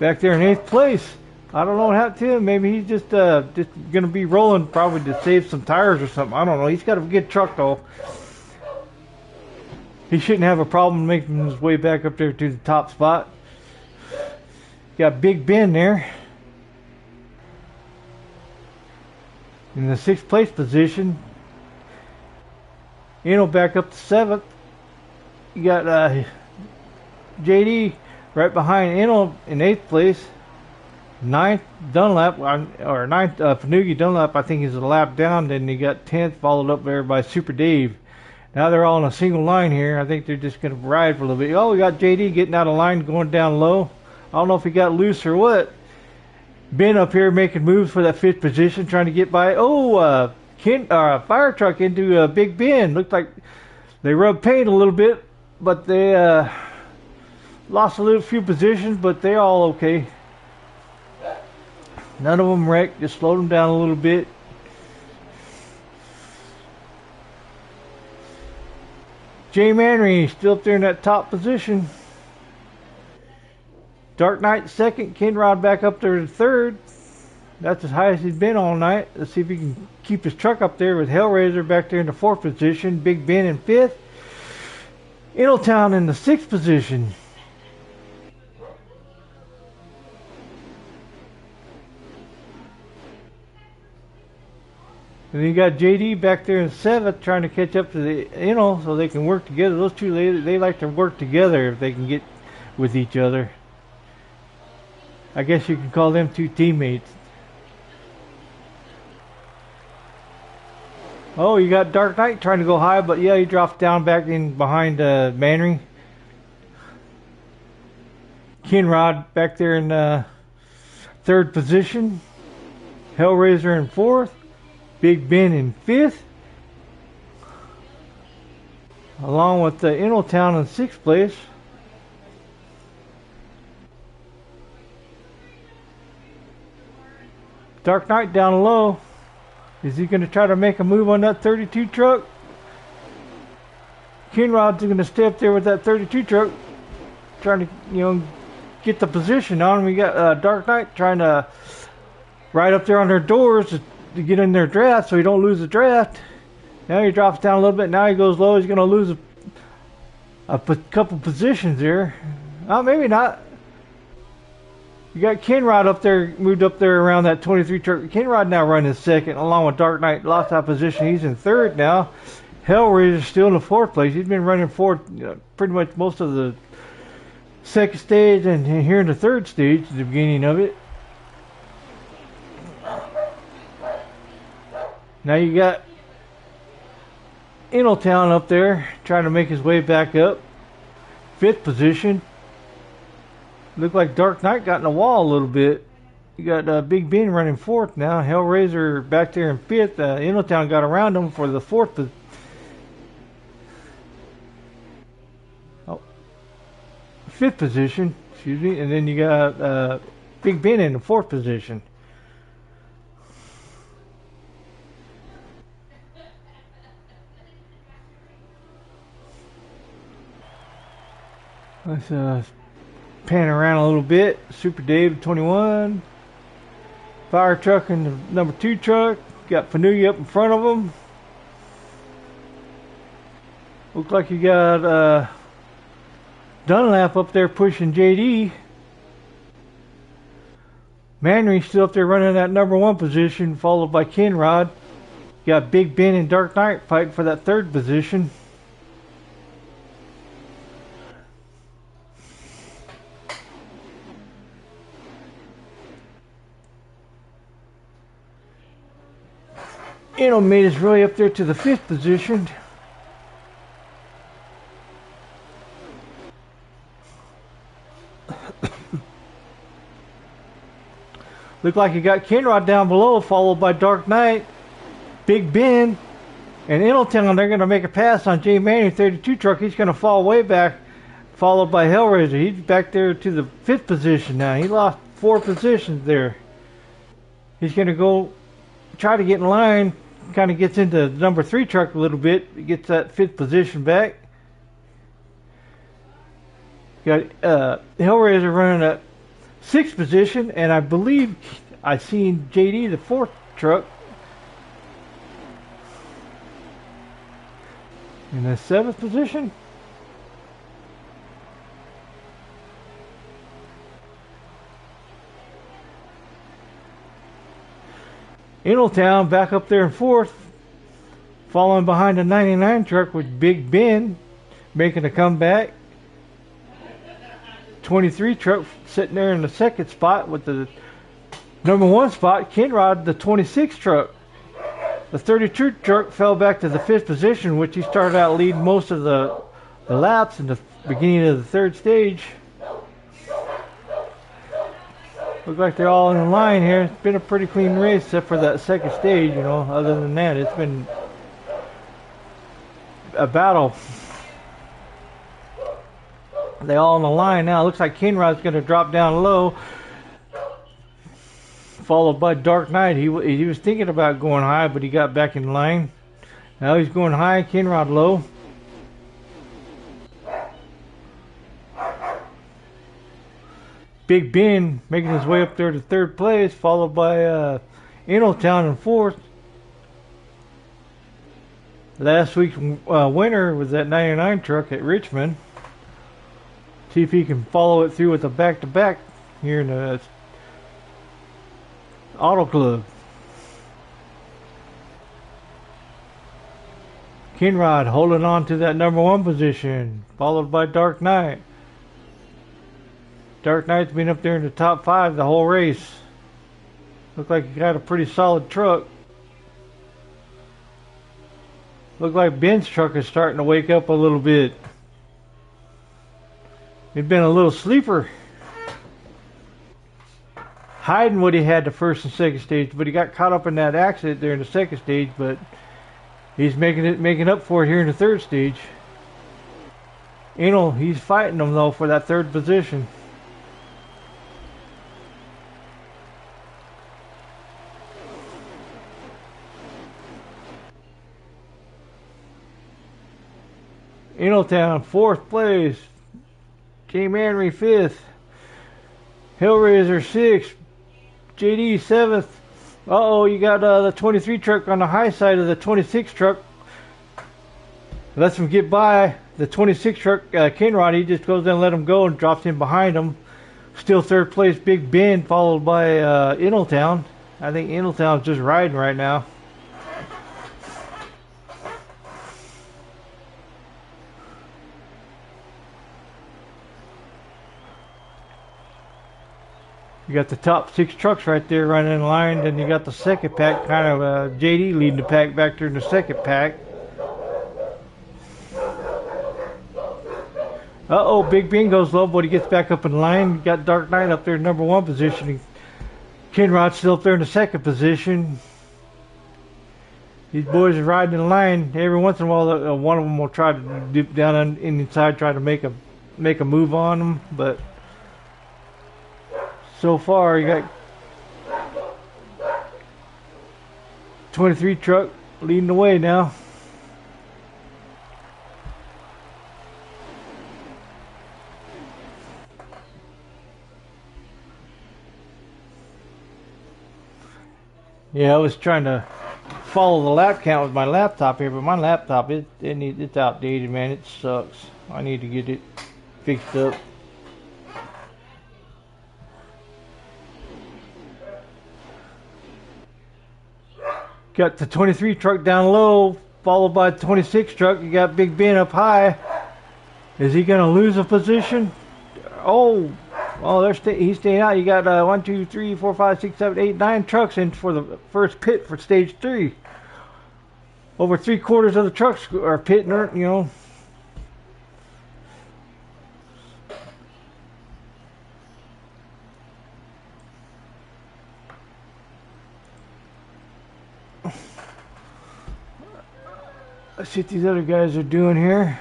back there in 8th place. I don't know what happened to him. Maybe he's just going to be rolling probably to save some tires or something. I don't know. He's got a good truck though. He shouldn't have a problem making his way back up there to the top spot. Got Big Ben there in the 6th place position. Enel back up to 7th. You got JD right behind Enel in 8th place. 9th Dunlap, or 9th Fanugi Dunlap, I think is a lap down. Then you got 10th, followed up there by Super Dave. Now they're all in a single line here. I think they're just going to ride for a little bit. Oh, we got JD getting out of line, going down low. I don't know if he got loose or what. Ben up here making moves for that 5th position, trying to get by. Oh, fire truck into Big Ben. Looked like they rubbed paint a little bit, but they lost a few positions, but they're all okay. None of them wrecked, just slowed them down a little bit. Jay Manry still up there in that top position. Dark Knight 2nd, Kinrod back up there to 3rd. That's as high as he's been all night. Let's see if he can keep his truck up there with Hellraiser back there in the 4th position. Big Ben in 5th. Eneltown in the 6th position. And then you got JD back there in 7th trying to catch up to the Inno so they can work together. Those two, they like to work together if they can get with each other. I guess you can call them two teammates. Oh, you got Dark Knight trying to go high, but yeah, he drops down back in behind Manry. Kinrod back there in 3rd position. Hellraiser in 4th. Big Ben in 5th. Along with the Innotown in 6th place. Dark Knight down low. Is he going to try to make a move on that 32 truck? Kinrod's going to stay up there with that 32 truck, trying to, get the position on. We got Dark Knight trying to ride up there on their doors to get in their draft so he don't lose the draft. Now he drops down a little bit. Now he goes low. He's going to lose a couple positions there. Oh, maybe not. You got Kinrod up there, moved up there around that 23 truck. Kinrod now running 2nd, along with Dark Knight. Lost that position. He's in 3rd now. Hellraiser still in the 4th place. He's been running 4th pretty much most of the 2nd stage and here in the 3rd stage, the beginning of it. Now you got Innotown up there trying to make his way back up. 5th position. Looked like Dark Knight got in the wall a little bit. You got Big Ben running 4th now. Hellraiser back there in 5th. Innotown got around him for the 4th. 5th position, excuse me. And then you got Big Ben in the 4th position. Let's pan around a little bit. Super Dave 21. Fire truck and the number 2 truck. Got Fanui up in front of them. Looks like you got Dunlap up there pushing JD. Manry still up there running that number 1 position, followed by Kinrod. Got Big Ben and Dark Knight fighting for that 3rd position. Inno made his way up there to the 5th position. Looked like you got Kinrod down below, followed by Dark Knight, Big Ben, and Innotown. They're going to make a pass on J Manning 32 truck. He's going to fall way back, followed by Hellraiser. He's back there to the 5th position now. He lost 4 positions there. He's going to go try to get in line. Kind of gets into the number 3 truck a little bit. Gets that 5th position back. Got Hellraiser running at 6th position, and I believe I seen JD the 4th truck in the 7th position. Innotown back up there in 4th, following behind the 99 truck with Big Ben making a comeback. 23 truck sitting there in the 2nd spot with the number 1 spot. Kinrod, the 26 truck. The 32 truck fell back to the 5th position, which he started out leading most of the laps in the beginning of the 3rd stage. Look like they're all in line here. It's been a pretty clean race except for that 2nd stage, Other than that, it's been a battle. They all in the line now. Looks like Kinrod's going to drop down low, followed by Dark Knight. He was thinking about going high, but he got back in line. Now he's going high. Kinrod low. Big Ben making his way up there to 3rd place, followed by Innotown in 4th. Last week's winner was that 99 truck at Richmond. See if he can follow it through with a back-to-back here in the Auto Club. Kinrod holding on to that number one position, followed by Dark Knight. Dark Knight's been up there in the top 5 the whole race. Look like he got a pretty solid truck. Look like Ben's truck is starting to wake up a little bit. He'd been a little sleeper, hiding what he had the first and second stage, but he got caught up in that accident there in the second stage, but he's making up for it here in the third stage. He's fighting them though for that third position. Eneltown 4th place, J Manry 5th, Hellraiser 6th, JD 7th. Uh-oh, you got the 23 truck on the high side of the 26 truck. Lets him get by. The 26 truck, Kinrod, he just goes in and let him go and drops him behind him. Still 3rd place, Big Ben, followed by Eneltown. I think Eneltown's just riding right now. You got the top 6 trucks right there running in line, then you got the second pack, kind of JD leading the pack back there in the second pack. Uh-oh, Big Ben goes low, but he gets back up in line. You got Dark Knight up there in number 1 position. Kinrod's still up there in the second position. These boys are riding in line. Every once in a while, one of them will try to dip down inside, try to make a move on them, but so far, you got 23 truck leading the way now. Yeah, I was trying to follow the lap count with my laptop here, but my laptop it's outdated, man. It sucks. I need to get it fixed up. Got the 23 truck down low, followed by the 26 truck. You got Big Ben up high. Is he going to lose a position? Oh, he's staying out. You got 1, 2, 3, 4, 5, 6, 7, 8, 9 trucks in for the first pit for stage 3. Over 3/4 of the trucks are pitting, you know. Let's see what these other guys are doing here.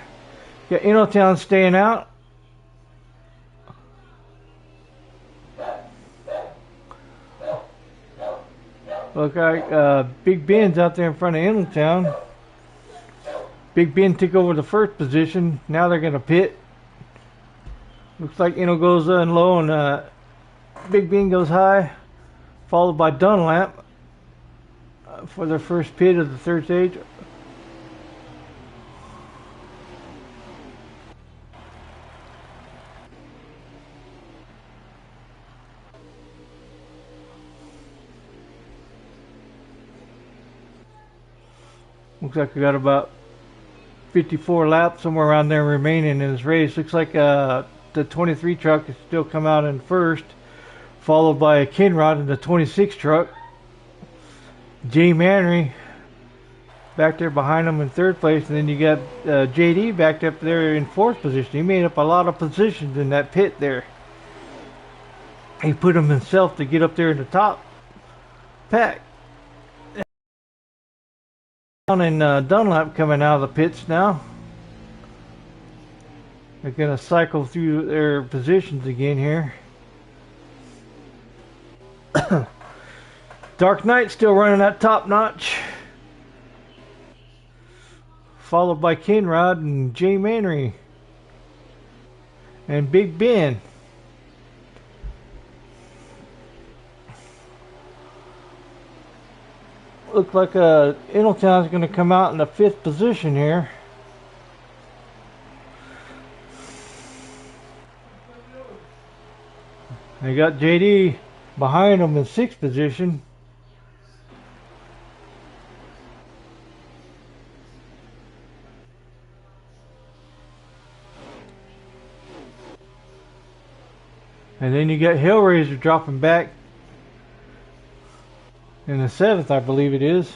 Got Eneltown staying out. Look like Big Ben's out there in front of Eneltown. Big Ben took over the first position. Now they're going to pit. Looks like Enel goes in low and Big Ben goes high, followed by Dunlap for their first pit of the third stage. Looks like we got about 54 laps, somewhere around there remaining in this race. Looks like the 23 truck has still come out in first, followed by a Kinrod in the 26 truck. J Manry back there behind him in 3rd place, and then you got JD back up there in 4th position. He made up a lot of positions in that pit there. He put him himself to get up there in the top pack. And Dunlap coming out of the pits now. They're going to cycle through their positions again here. Dark Knight still running that top notch. Followed by Kinrod and J Manry. And Big Ben. Looks like Eneltown's going to come out in the 5th position here. They got JD behind them in 6th position. And then you got Hellraiser dropping back in the 7th, I believe it is.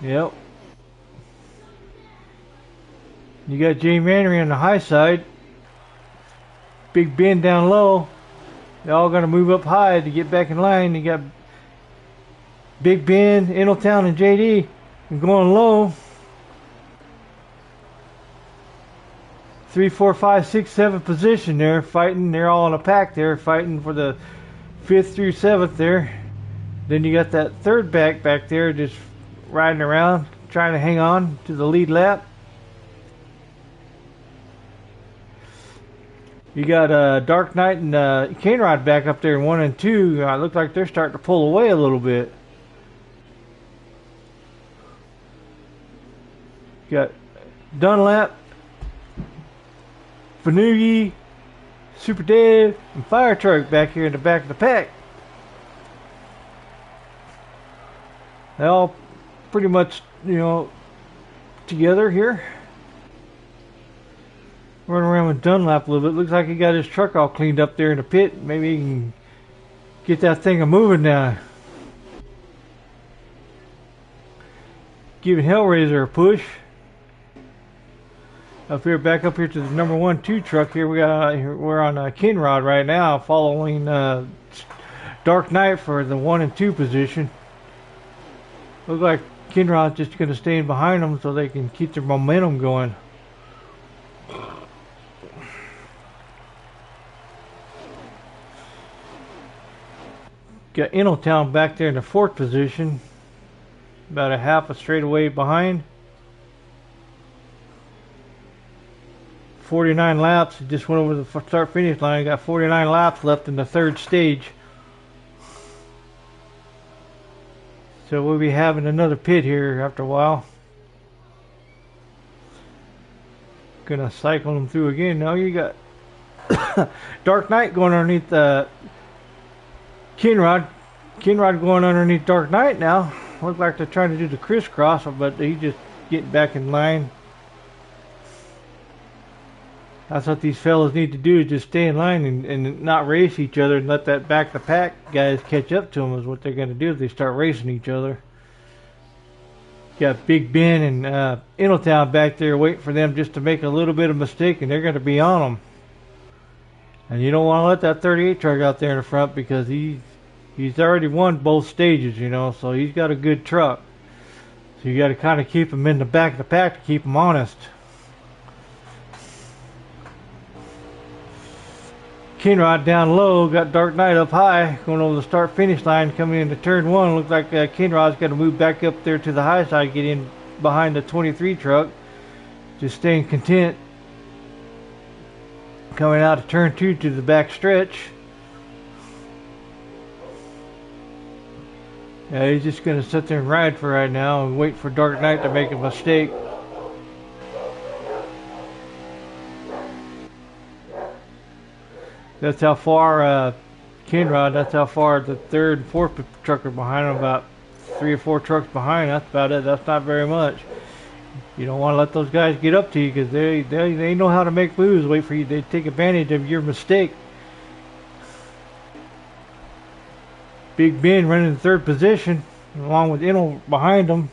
Yep. You got Jay Mannery on the high side. Big Ben down low. They're all going to move up high to get back in line. You got Big Ben, Inaltown, and JD going low. 3, 4, 5, 6, 7 position there fighting. They're all in a pack there fighting for the 5th through 7th there. Then you got that third back there just riding around trying to hang on to the lead lap. You got Dark Knight and Cane Rod back up there in 1 and 2. Look like they're starting to pull away a little bit. You got Dunlap, Fanugi, Super Dave, and Fire Truck back here in the back of the pack. They all pretty much, together here. Running around with Dunlap a little bit. Looks like he got his truck all cleaned up there in the pit. Maybe he can get that thing a moving now. Giving Hellraiser a push. Back up here to the number 1, 2 truck here. We're on Kinrod right now, following Dark Knight for the 1 and 2 position. Looks like Kinrod's just going to stay in behind them so they can keep their momentum going. Got Inaltown back there in the 4th position, about a half a straightaway behind. 49 laps. He just went over the start-finish line. Got 49 laps left in the 3rd stage. So we'll be having another pit here after a while. Gonna cycle them through again. Now you got Dark Knight going underneath Kinrod. Kinrod going underneath Dark Knight now. Looks like they're trying to do the crisscross, but he's just getting back in line. That's what these fellas need to do, is just stay in line and not race each other and let that back-to-pack guys catch up to them is what they're going to do if they start racing each other. Got Big Ben and Inaltown back there waiting for them just to make a little bit of mistake, and they're going to be on them. And you don't want to let that 38 truck out there in the front because he's already won both stages, so he's got a good truck. So you got to kind of keep him in the back of the pack to keep him honest. Kinrod down low, got Dark Knight up high, going over the start-finish line, coming into turn 1. Looks like Kinrod's got to move back up there to the high side, get in behind the 23 truck. Just staying content. Coming out of turn 2 to the back stretch. Yeah, he's just going to sit there and ride for right now and wait for Dark Knight to make a mistake. That's how far Kinrod, that's how far the 3rd and 4th truck are behind him, about 3 or 4 trucks behind. That's about it. That's not very much. You don't want to let those guys get up to you because they know how to make moves. Wait for you. They take advantage of your mistake. Big Ben running in 3rd position along with Inal behind him.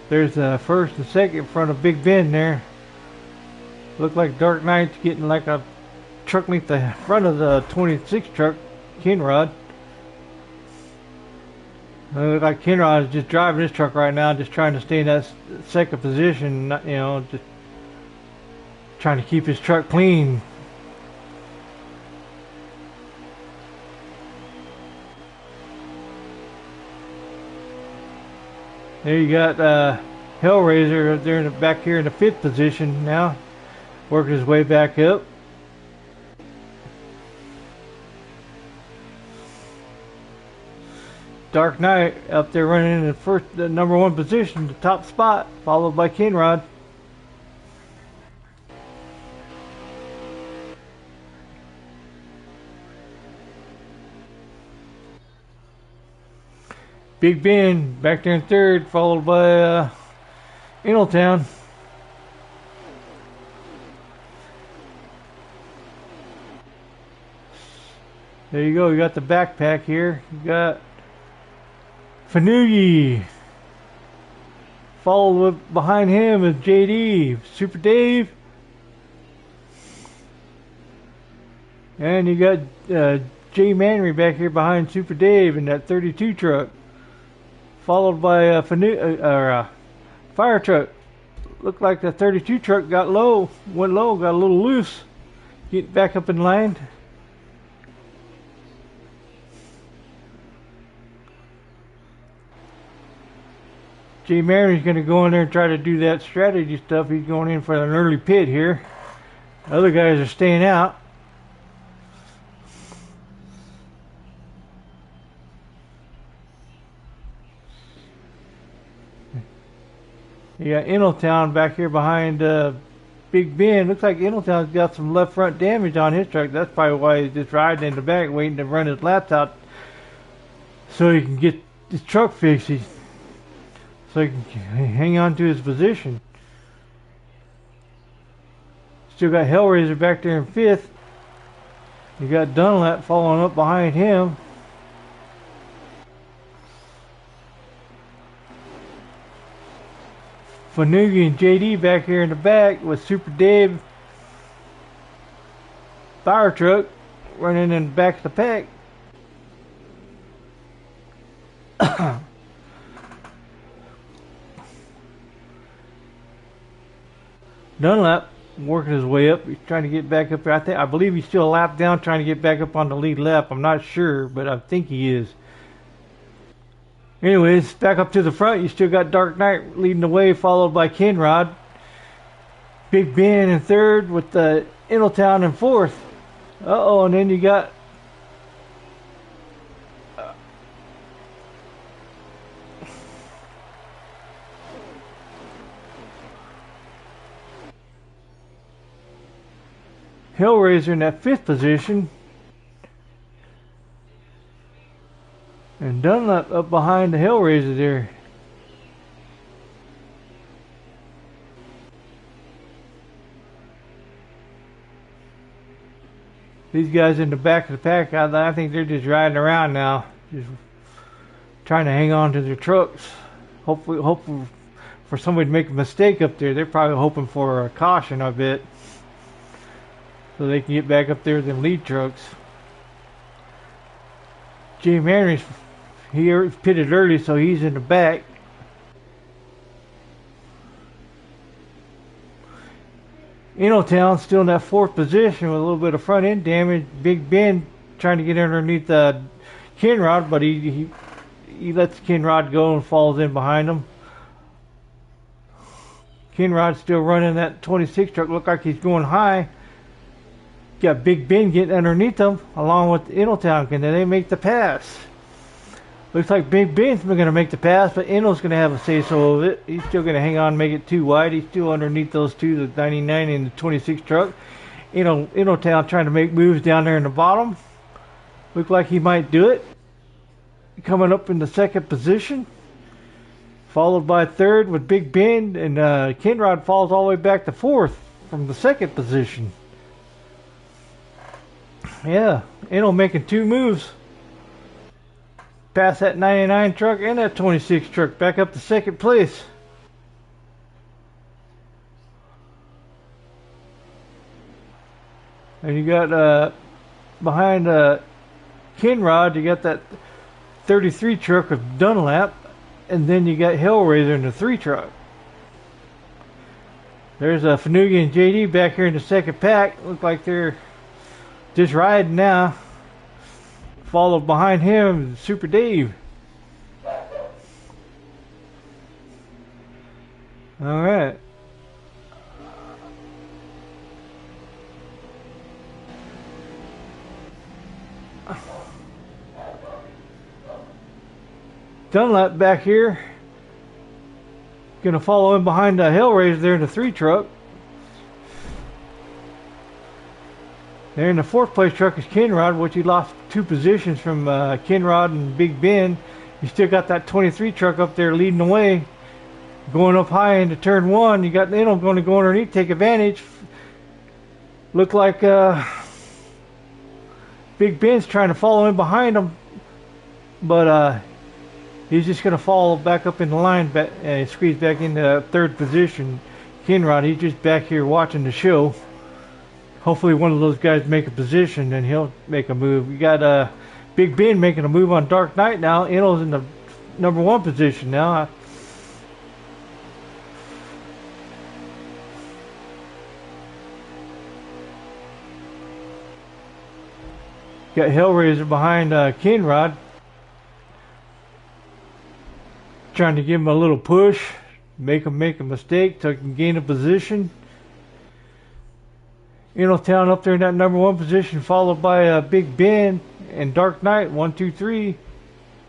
There's the 1st and 2nd in front of Big Ben there. Look like Dark Knight's getting like a truck length the front of the 26 truck, Kinrod. Look like Kinrod is just driving his truck right now, just trying to stay in that 2nd position, just trying to keep his truck clean. There you got Hellraiser there in the back here in the 5th position now, working his way back up. Dark Knight up there running in the number 1 position, the top spot, followed by Kinrod. Big Ben back there in 3rd, followed by Ingletown. There you go. You got the backpack here. You got Fanugi. Followed behind him is JD, Super Dave. And you got Jay Manry back here behind Super Dave in that 32 truck. Followed by a fire truck. Looked like the 32 truck got low, went low, got a little loose. Get back up in line. Jay Mary's going to go in there and try to do that strategy stuff. He's going in for an early pit here. The other guys are staying out. You got Ingletown back here behind Big Ben. Looks like Ingletown's got some left front damage on his truck. That's probably why he's just riding in the back waiting to run his laps out so he can get his truck fixed. So he can hang on to his position. Still got Hellraiser back there in 5th. You got Dunlap following up behind him. Fanugi and JD back here in the back with Super Dave fire truck running in the back of the pack. Dunlap working his way up. He's trying to get back up there. I believe he's still a lap down trying to get back up on the lead lap. I'm not sure, but I think he is. Anyways, back up to the front, you still got Dark Knight leading the way, followed by Kenrod. Big Ben in 3rd with the Ingletown in 4th. Uh-oh, and then you got Hellraiser in that 5th position. And Dunlap up behind the Hellraiser there. These guys in the back of the pack, I think they're just riding around now. Just trying to hang on to their trucks. Hopefully for somebody to make a mistake up there. They're probably hoping for a caution, I bet. So they can get back up there with them lead trucks. Jay Manry's he pitted early, so he's in the back. Ingletown still in that 4th position with a little bit of front end damage. Big Ben trying to get underneath Kenrod, but he lets Kenrod go and falls in behind him. Kenrod's still running that 26 truck. Look like he's going high. Got Big Ben getting underneath them along with Ingletown. Can they make the pass? Looks like Big Ben's going to make the pass, but Ingle's going to have a say-so of it. He's still going to hang on and make it too wide. He's still underneath those two, the 99 and the 26 truck. Ingletown trying to make moves down there in the bottom. Look like he might do it. Coming up in the 2nd position. Followed by 3rd with Big Ben, and Kenrod falls all the way back to 4th from the 2nd position. Yeah, Ingle making 2 moves. Past that 99 truck and that 26 truck. Back up to 2nd place. And you got behind Kenrod, you got that 33 truck of Dunlap. And then you got Hellraiser in the 3 truck. There's Fanugi and JD back here in the 2nd pack. Look like they're just riding now. Followed behind him, Super Dave. Alright. Dunlap back here. Gonna follow in behind the Hellraiser there in the 3 truck. There in the 4th place truck is Kenrod, which he lost 2 positions from Kenrod and Big Ben. You still got that 23 truck up there leading the way. Going up high into turn one, you got Inno going to go underneath, take advantage. Look like Big Ben's trying to follow in behind him, but he's just going to fall back up in the line and squeeze back into third position. Kinrod, he's just back here watching the show. Hopefully one of those guys make a position and he'll make a move. You got Big Ben making a move on Dark Knight now. Inno's in the number one position now. Got Hellraiser behind Kinrod, trying to give him a little push, make him make a mistake so he can gain a position. Town up there in that number one position, followed by Big Ben and Dark Knight, 1, 2, 3.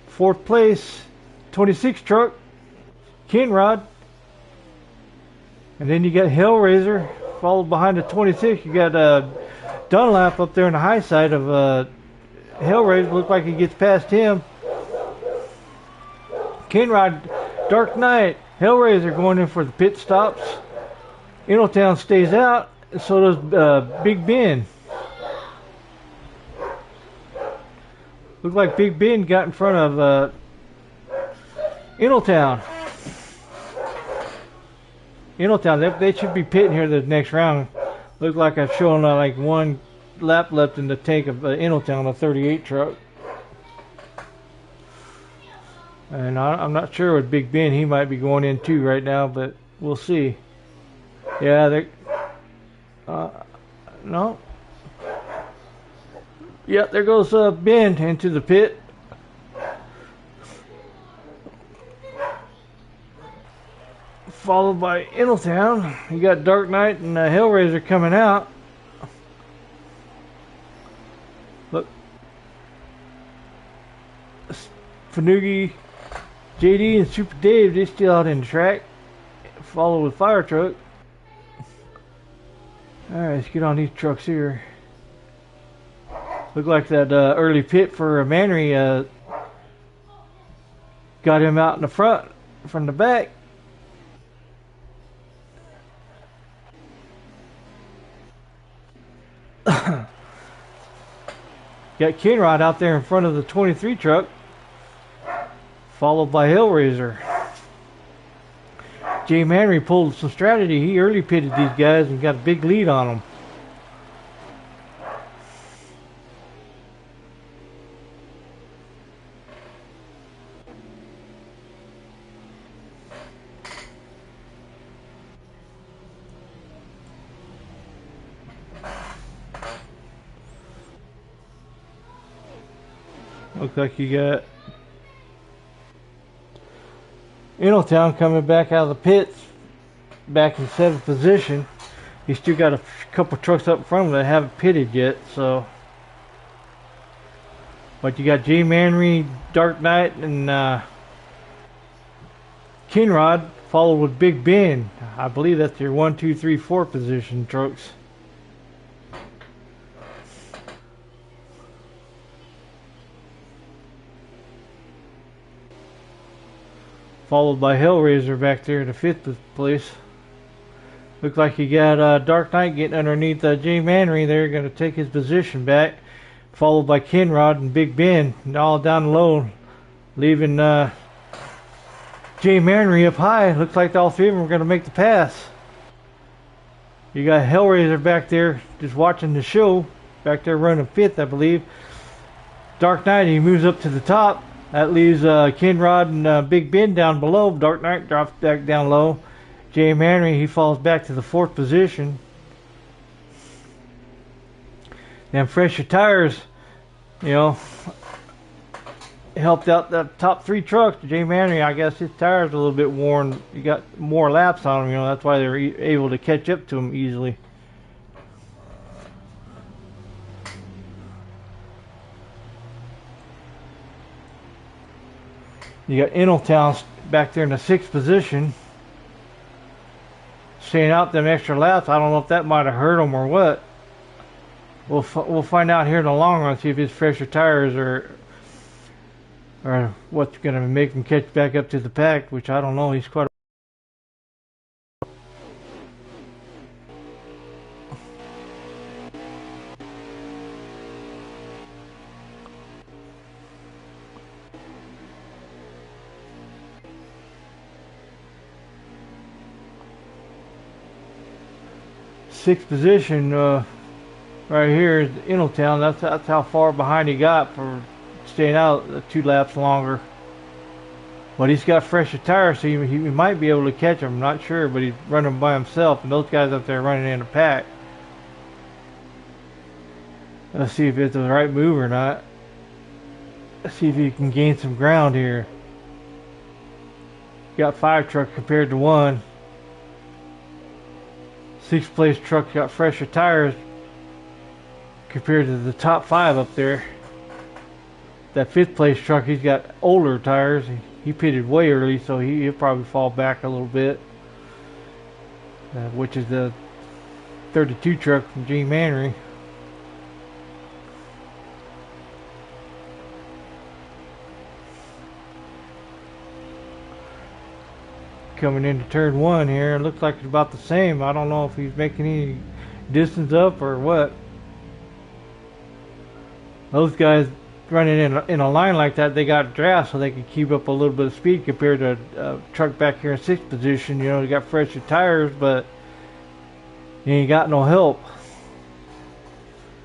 Fourth place, 26 truck, Kinrod. And then you got Hellraiser, followed behind the 26. You got Dunlap up there on the high side of Hellraiser. Look like he gets past him. Kinrod, Dark Knight, Hellraiser going in for the pit stops. Town stays out. So does Big Ben. Look like Big Ben got in front of Town. Town, they should be pitting here the next round. Look like I've shown like one lap left in the tank of Town, a 38 truck. And I'm not sure with Big Ben, he might be going in too right now, but we'll see. Yeah, they're... no. Yep, there goes Ben into the pit. Followed by Town. You got Dark Knight and Hellraiser coming out. Look. Fanugi, JD, and Super Dave, they still out in the track. Followed with Fire Truck. Alright, let's get on these trucks here. Look like that early pit for Manry got him out in the front from the back. Got Kinrod out there in front of the 23 truck, followed by Hellraiser. Jay Manry pulled some strategy. He early pitted these guys and got a big lead on them. Looks like you got Town coming back out of the pits, back in 7th position. He's still got a couple trucks up in front of him that haven't pitted yet, so. But you got Jay Manry, Dark Knight, and Kinrod, followed with Big Ben. I believe that's your 1, 2, 3, 4 position trucks. Followed by Hellraiser back there in the 5th place. Looks like you got Dark Knight getting underneath Jay Manry. They're going to take his position back. Followed by Kinrod and Big Ben, all down low, leaving Jay Manry up high. Looks like all three of them are going to make the pass. You got Hellraiser back there just watching the show. Back there running 5th, I believe. Dark Knight, he moves up to the top. That leaves Kinrod and Big Ben down below. Dark Knight drops back down low. Jay Manry, he falls back to the 4th position. Them fresher tires, helped out the top 3 trucks. Jay Manry, I guess his tires are a little bit worn. You got more laps on them, that's why they were able to catch up to him easily. You got Town back there in the 6th position, staying out them extra laps. I don't know if that might have hurt him or what. We'll find out here in the long run, see if his fresher tires are what's going to make him catch back up to the pack, which I don't know. He's quite sixth position right here is Ingletown. That's how far behind he got for staying out 2 laps longer. But he's got fresher tires, so he might be able to catch him. I'm not sure, but he's running by himself, and those guys up there running in a pack. Let's see if it's the right move or not. Let's see if he can gain some ground here. Got 5 trucks compared to 1. 6th place truck got fresher tires compared to the top 5 up there. That 5th place truck, he's got older tires. He pitted way early, so he'll probably fall back a little bit. Which is the 32 truck from Gene Manry. Coming into turn 1 here, it looks like it's about the same. I don't know if he's making any distance up or what. Those guys running in a line like that, they got draft so they can keep up a little bit of speed compared to a truck back here in 6th position. You know, they got fresher tires, but he ain't got no help.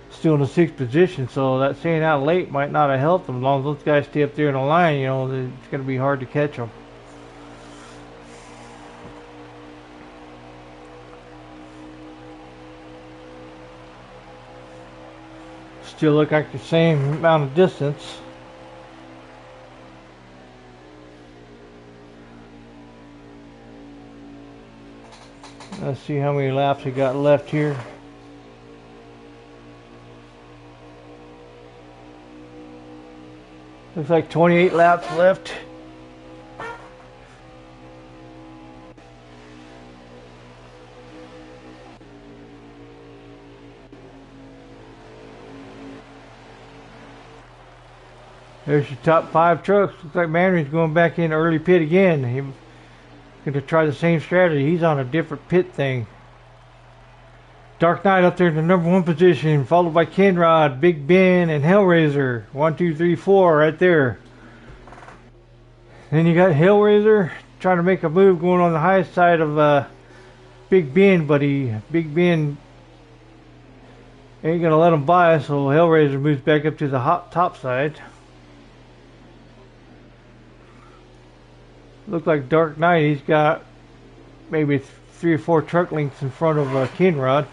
Still in the 6th position, so that staying out late might not have helped them. As long as those guys stay up there in the line, you know, it's going to be hard to catch them. Still look like the same amount of distance. Let's see how many laps we got left here. Looks like 28 laps left. There's your top 5 trucks. Looks like Manry's going back in early pit again. He's going to try the same strategy. He's on a different pit thing. Dark Knight up there in the number 1 position, followed by Kenrod, Big Ben, and Hellraiser. 1, 2, 3, 4 right there. Then you got Hellraiser trying to make a move going on the high side of Big Ben, but Big Ben ain't going to let him by, so Hellraiser moves back up to the top side. Look like Dark Knight, he's got maybe 3 or 4 truck lengths in front of Kenrod.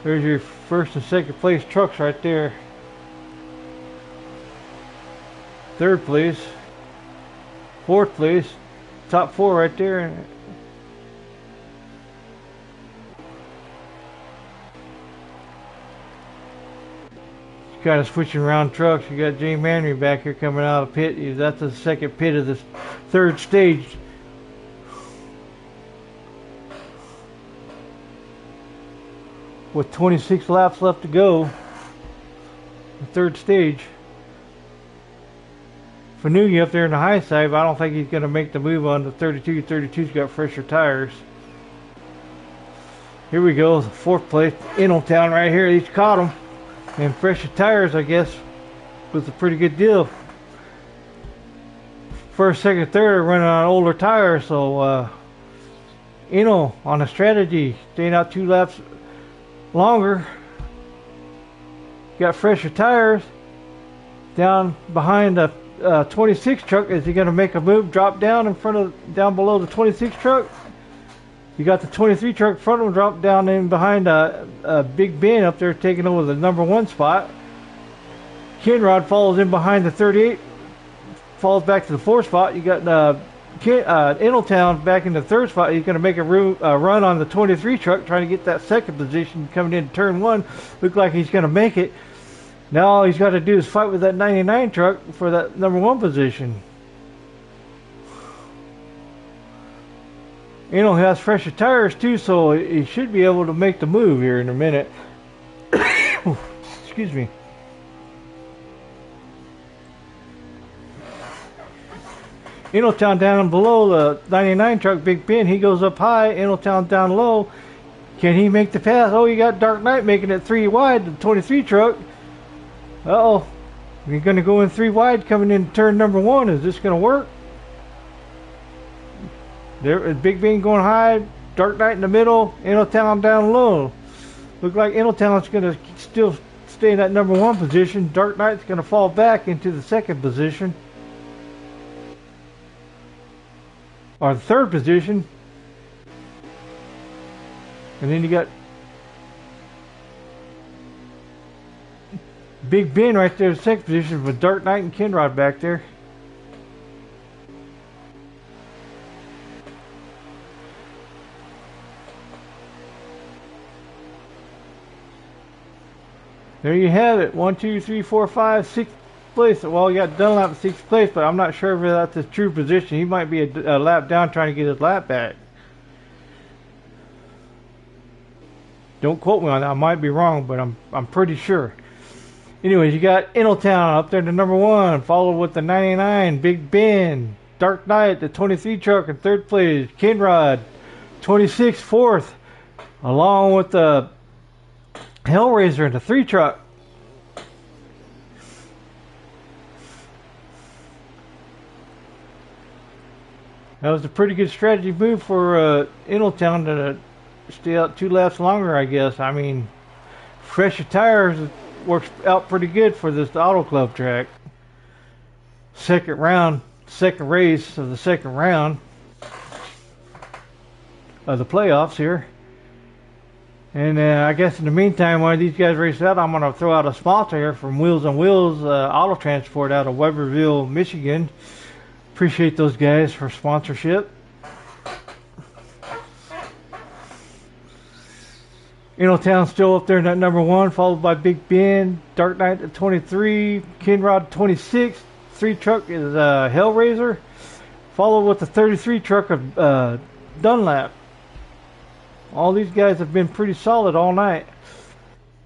There's your 1st and 2nd place trucks right there. 3rd place, 4th place, top 4 right there. Kind of switching around trucks. You got Gene Manry back here coming out of pit. That's the 2nd pit of this 3rd stage. With 26 laps left to go, the 3rd stage. Fanugi up there in the high side, but I don't think he's going to make the move on the 32. 32's got fresher tires. Here we go, 4th place, Ingletown right here. He's caught him. And fresher tires, I guess, was a pretty good deal. 1st, 2nd, 3rd running on older tires, so on a strategy, staying out 2 laps longer. Got fresher tires down behind the 26 truck. Is he going to make a move, drop down down below the 26 truck? You got the 23 truck front of him drop down in behind Big Ben up there taking over the number 1 spot. Kenrod follows in behind the 38, falls back to the 4th spot. You got Ingletown back in the 3rd spot. He's going to make a run on the 23 truck trying to get that 2nd position coming into turn 1. Look like he's going to make it. Now all he's got to do is fight with that 99 truck for that number 1 position. He has fresher tires too, so he should be able to make the move here in a minute. Excuse me. Ingletown down below the 99 truck, Big Ben. He goes up high. Ingletown down low. Can he make the pass? Oh, you got Dark Knight making it 3 wide, the 23 truck. Uh-oh. You're going to go in 3 wide coming in turn number 1. Is this going to work? There, Big Ben going high, Dark Knight in the middle, Innotown down low. Look like Innotown's going to still stay in that number 1 position. Dark Knight's going to fall back into the 2nd position. Or the 3rd position. And then you got Big Ben right there in the 2nd position with Dark Knight and Kinrod back there. There you have it. 1, 2, 3, 4, 5, 6th place. Well, you got Dunlap in 6th place, but I'm not sure if that's his true position. He might be a lap down trying to get his lap back. Don't quote me on that. I might be wrong, but I'm pretty sure. Anyways, you got Innotown up there to number 1, followed with the 99, Big Ben, Dark Knight, the 23 truck in 3rd place, Kinrod, 26, 4th, along with the Hellraiser in the 3 truck. That was a pretty good strategy move for Innotown to stay out 2 laps longer, I guess. I mean, fresher tires works out pretty good for this Auto Club track. Second round, 2nd race of the 2nd round of the playoffs here. And I guess in the meantime, while these guys race out, I'm going to throw out a sponsor here from Wheels on Wheels Auto Transport out of Weberville, Michigan. Appreciate those guys for sponsorship. Innotown still up there in that number 1, followed by Big Ben, Dark Knight at 23, Kinrod 26. 3 truck is Hellraiser, followed with the 33 truck of Dunlap. All these guys have been pretty solid all night.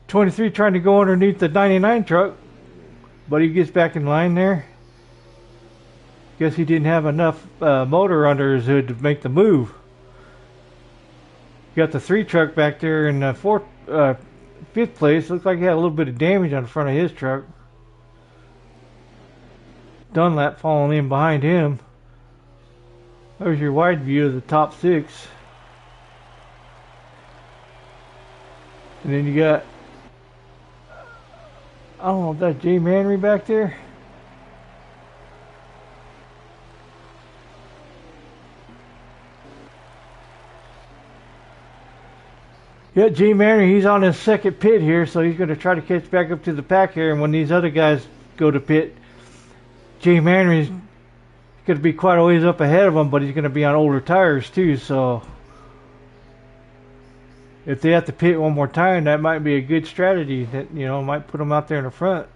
23 trying to go underneath the 99 truck, but he gets back in line there. Guess he didn't have enough motor under his hood to make the move. You got the 3 truck back there in 5th place. Looks like he had a little bit of damage on the front of his truck. Dunlap falling in behind him. There's your wide view of the top 6. And then you got, I don't know if that's Jay Manry back there. Yeah, Jay Manry, he's on his 2nd pit here, so he's going to try to catch back up to the pack here. And when these other guys go to pit, Jay Manry's going to be quite a ways up ahead of him, but he's going to be on older tires too, so if they have to pit one more time, that might be a good strategy. That, you know, might put them out there in the front.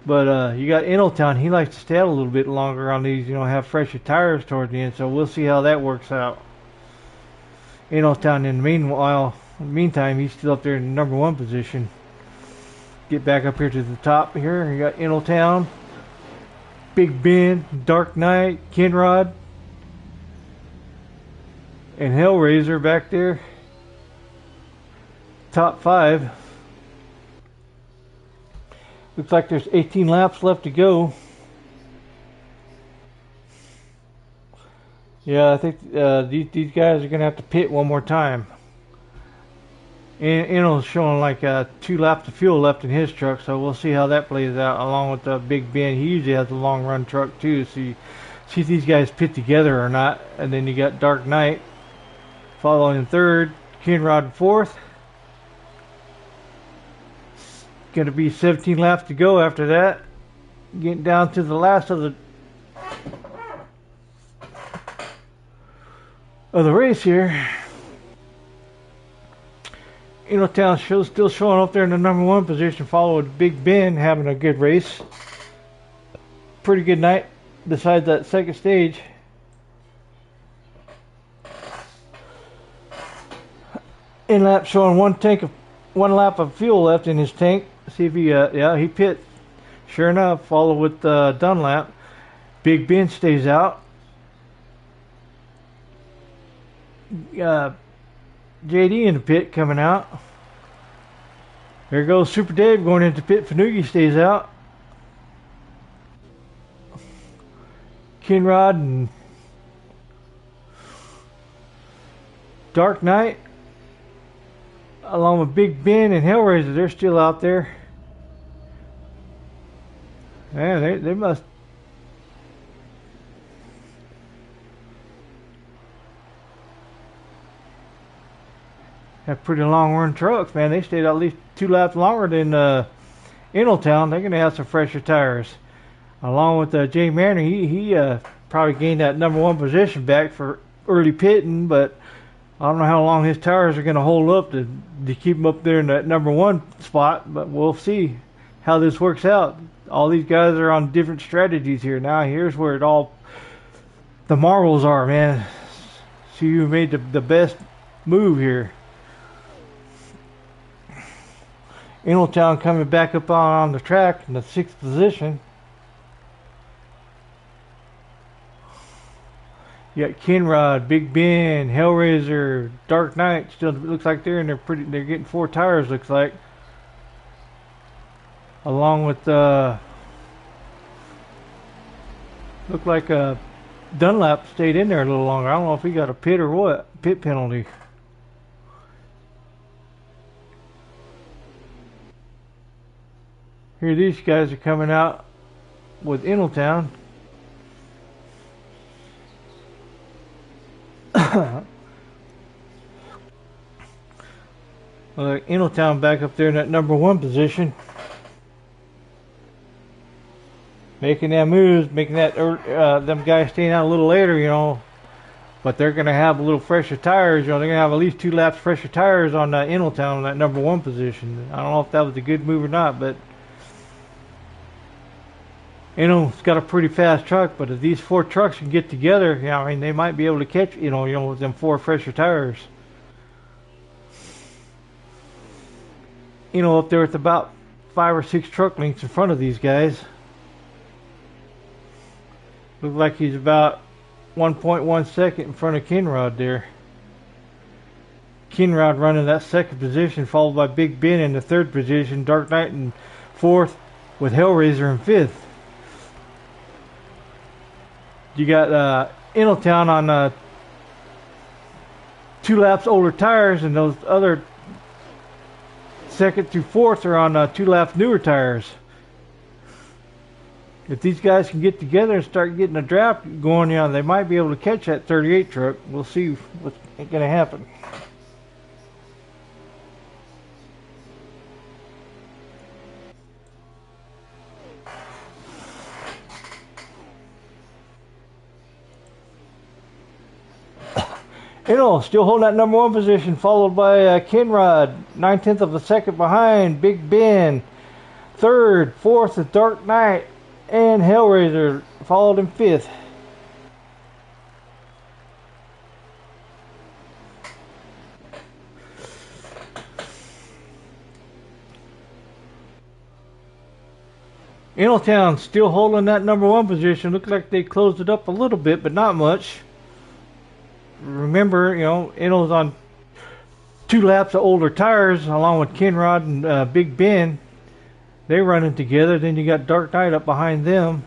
But you got Innotown. He likes to stay out a little bit longer on these. You know, have fresher tires towards the end. So we'll see how that works out. Innotown. In the meantime, he's still up there in the number 1 position. Get back up here to the top here. You got Innotown, Big Ben, Dark Knight, Kinrod, and Hellraiser back there. Top 5. Looks like there's 18 laps left to go. Yeah, I think these guys are going to have to pit one more time. And Inno's showing like 2 laps of fuel left in his truck, so we'll see how that plays out along with the Big Ben. He usually has a long run truck too, so you see if these guys pit together or not. And then you got Dark Knight following in 3rd, Kinrod in 4th. Going to be 17 laps to go after that. Getting down to the last of the race here. Innotown still showing up there in the number 1 position, followed with Big Ben having a good race. Pretty good night besides that 2nd stage. Inlap showing one lap of fuel left in his tank. See if he, he pit. Sure enough, followed with Dunlap. Big Ben stays out. JD in the pit coming out. There goes Super Dave going into pit. Fanugi stays out. Kinrod and Dark Knight, along with Big Ben and Hellraiser, they're still out there. Man, they must have pretty long run trucks, man. They stayed at least 2 laps longer than Ingletown. They're going to have some fresher tires. Along with Jay Manor, he probably gained that #1 position back for early pitting, but I don't know how long his tires are going to hold up to keep him up there in that #1 spot, but we'll see how this works out. All these guys are on different strategies here. Now here's where the marbles are, man. See who made the best move here. Ingletown coming back up on the track in the 6th position. You got Kinrod, Big Ben, Hellraiser, Dark Knight. Still looks like they're getting 4 tires. Looks like, along with looked like Dunlap stayed in there a little longer. I don't know if he got a pit or what, pit penalty. Here these guys are coming out with Ingletown. Ingletown back up there in that #1 position, making that moves, making that them guys staying out a little later, you know. But they're going to have a little fresher tires, you know. They're going to have at least 2 laps fresher tires on Ingletown in that #1 position. I don't know if that was a good move or not, but it's got a pretty fast truck. But if these 4 trucks can get together, you know, I mean, they might be able to catch, you know, with them 4 fresher tires. Up there with about 5 or 6 truck lengths in front of these guys. Looks like he's about 1.1 second in front of Kinrod there. Kinrod running that 2nd position, followed by Big Ben in the 3rd position, Dark Knight in 4th, with Hellraiser in 5th. You got Ingletown on 2 laps older tires, and those other 2nd through 4th are on 2 laps newer tires. If these guys can get together and start getting a draft going, you know, they might be able to catch that 38 truck. We'll see what's going to happen. Still holding that #1 position, followed by Kinrod, 9/10 of a second behind. Big Ben, 3rd, 4th is Dark Knight, and Hellraiser followed in 5th. Ingletown still holding that #1 position. Looks like they closed it up a little bit, but not much. Remember, you know, Ingl's on 2 laps of older tires, along with Kinrod and Big Ben. They're running together. Then you got Dark Knight up behind them.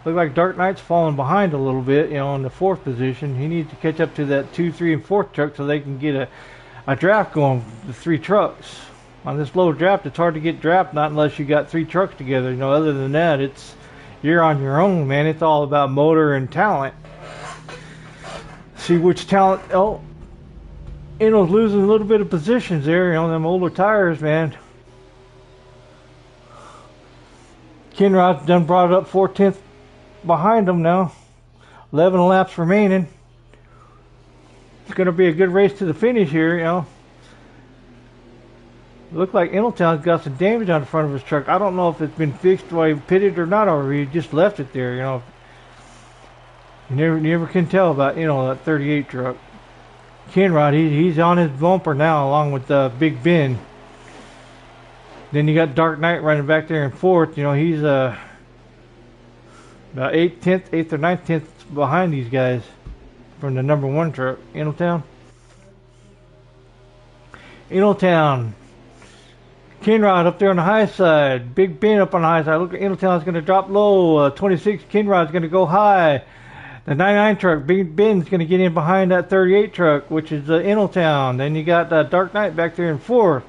Look like Dark Knight's falling behind a little bit, you know, in the 4th position. He needs to catch up to that 2, 3, and 4th truck so they can get a draft going. The 3 trucks on this low draft. It's hard to get draft, not unless you got 3 trucks together. You know, other than that, you're on your own, man. It's all about motor and talent. See which talent. Oh, Ingl's losing a little bit of positions there, you know, them older tires, man. Kinrod's done brought it up 4/10 behind them now. 11 laps remaining. It's going to be a good race to the finish here, you know. Look like Ingletown's got some damage on the front of his truck. I don't know if it's been fixed while he pitted or not, or he just left it there, you know. You never can tell about, you know, that 38 truck. Kinrod, he's on his bumper now, along with Big Ben. Then you got Dark Knight running back there in 4th. You know, he's about 8th or 9th behind these guys from the #1 truck. Ingletown. Kinrod up there on the high side. Big Ben up on the high side. Look, Ingletown's going to drop low. 26, Kinrod's going to go high. The 99 truck, Big Ben's going to get in behind that 38 truck, which is Ingletown. Then you got Dark Knight back there in fourth.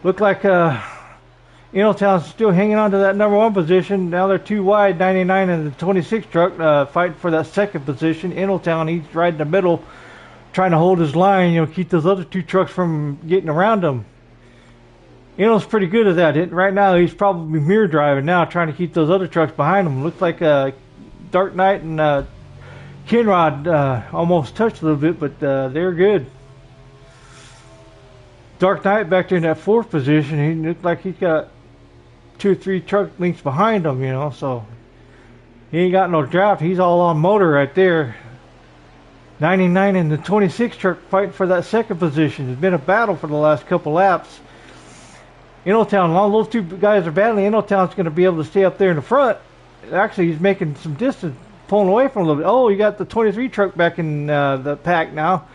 Look like Ingletown's still hanging on to that number one position. Now they're too wide, 99 and the 26 truck fighting for that second position. Ingletown, he's right in the middle, trying to hold his line, keep those other two trucks from getting around him. Ingl's pretty good at that. Right now, he's probably mirror driving now, trying to keep those other trucks behind him. Looks like Dark Knight and Kinrod almost touched a little bit, but they're good. Dark Knight back there in that fourth position. He looked like he's got 2 or 3 truck lengths behind him, so he ain't got no draft. He's all on motor right there. 99 and the 26 truck fighting for that second position. It's been a battle for the last couple laps. Ingletown, all those two guys are battling. Ingletown's going to be able to stay up there in the front. Actually, he's making some distance, pulling away from a little bit. Oh, you got the 23 truck back in the pack now.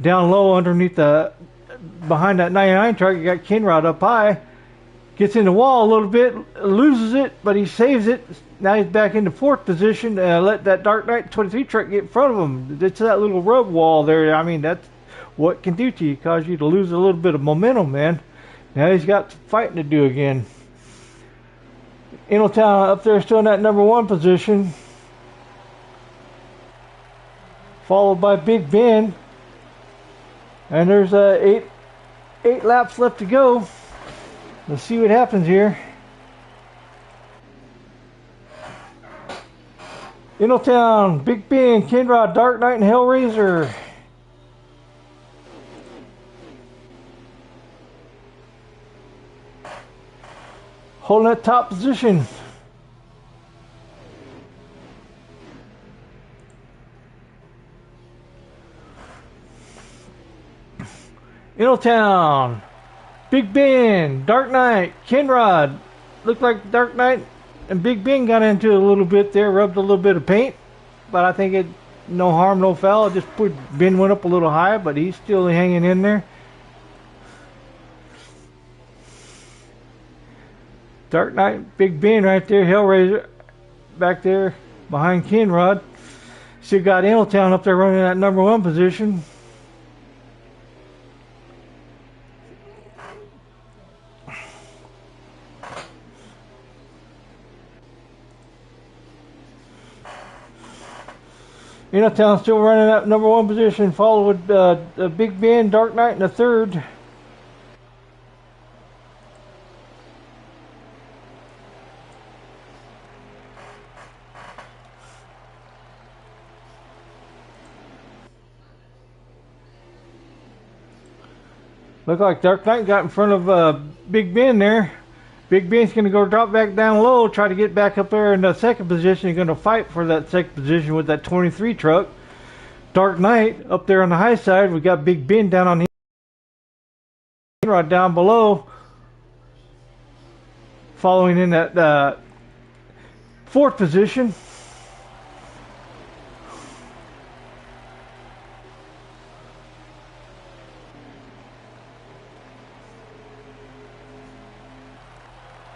Down low underneath behind that 99 truck, you got Kinrod up high. Gets in the wall a little bit, loses it, but he saves it. Now he's back into fourth position. Let that Dark Knight 23 truck get in front of him. It's that little rub wall there. I mean, that's what can do to you, cause you to lose a little bit of momentum, man. Now he's got fighting to do again. Ingletown up there still in that number one position. Followed by Big Ben. And there's 8 laps left to go. Let's see what happens here. Ingletown, Big Ben, Kinrod, Dark Knight, and Hellraiser. Holding that top position. Ingletown, Big Ben, Dark Knight, Kinrod. Looked like Dark Knight and Big Ben got into it a little bit there, rubbed a little bit of paint, but I think it no harm, no foul. Just Ben went up a little high, but he's still hanging in there. Dark Knight, Big Ben right there, Hellraiser back there behind Kinrod. Still got Ingletown up there running that number one position. Ingletown still running that number one position, followed with Big Ben, Dark Knight in the third. Look like Dark Knight got in front of Big Ben there. Big Ben's going to go drop back down low, try to get back up there in the second position. He's going to fight for that second position with that 23 truck. Dark Knight up there on the high side. We got Big Ben down on the right down below. Following in that fourth position.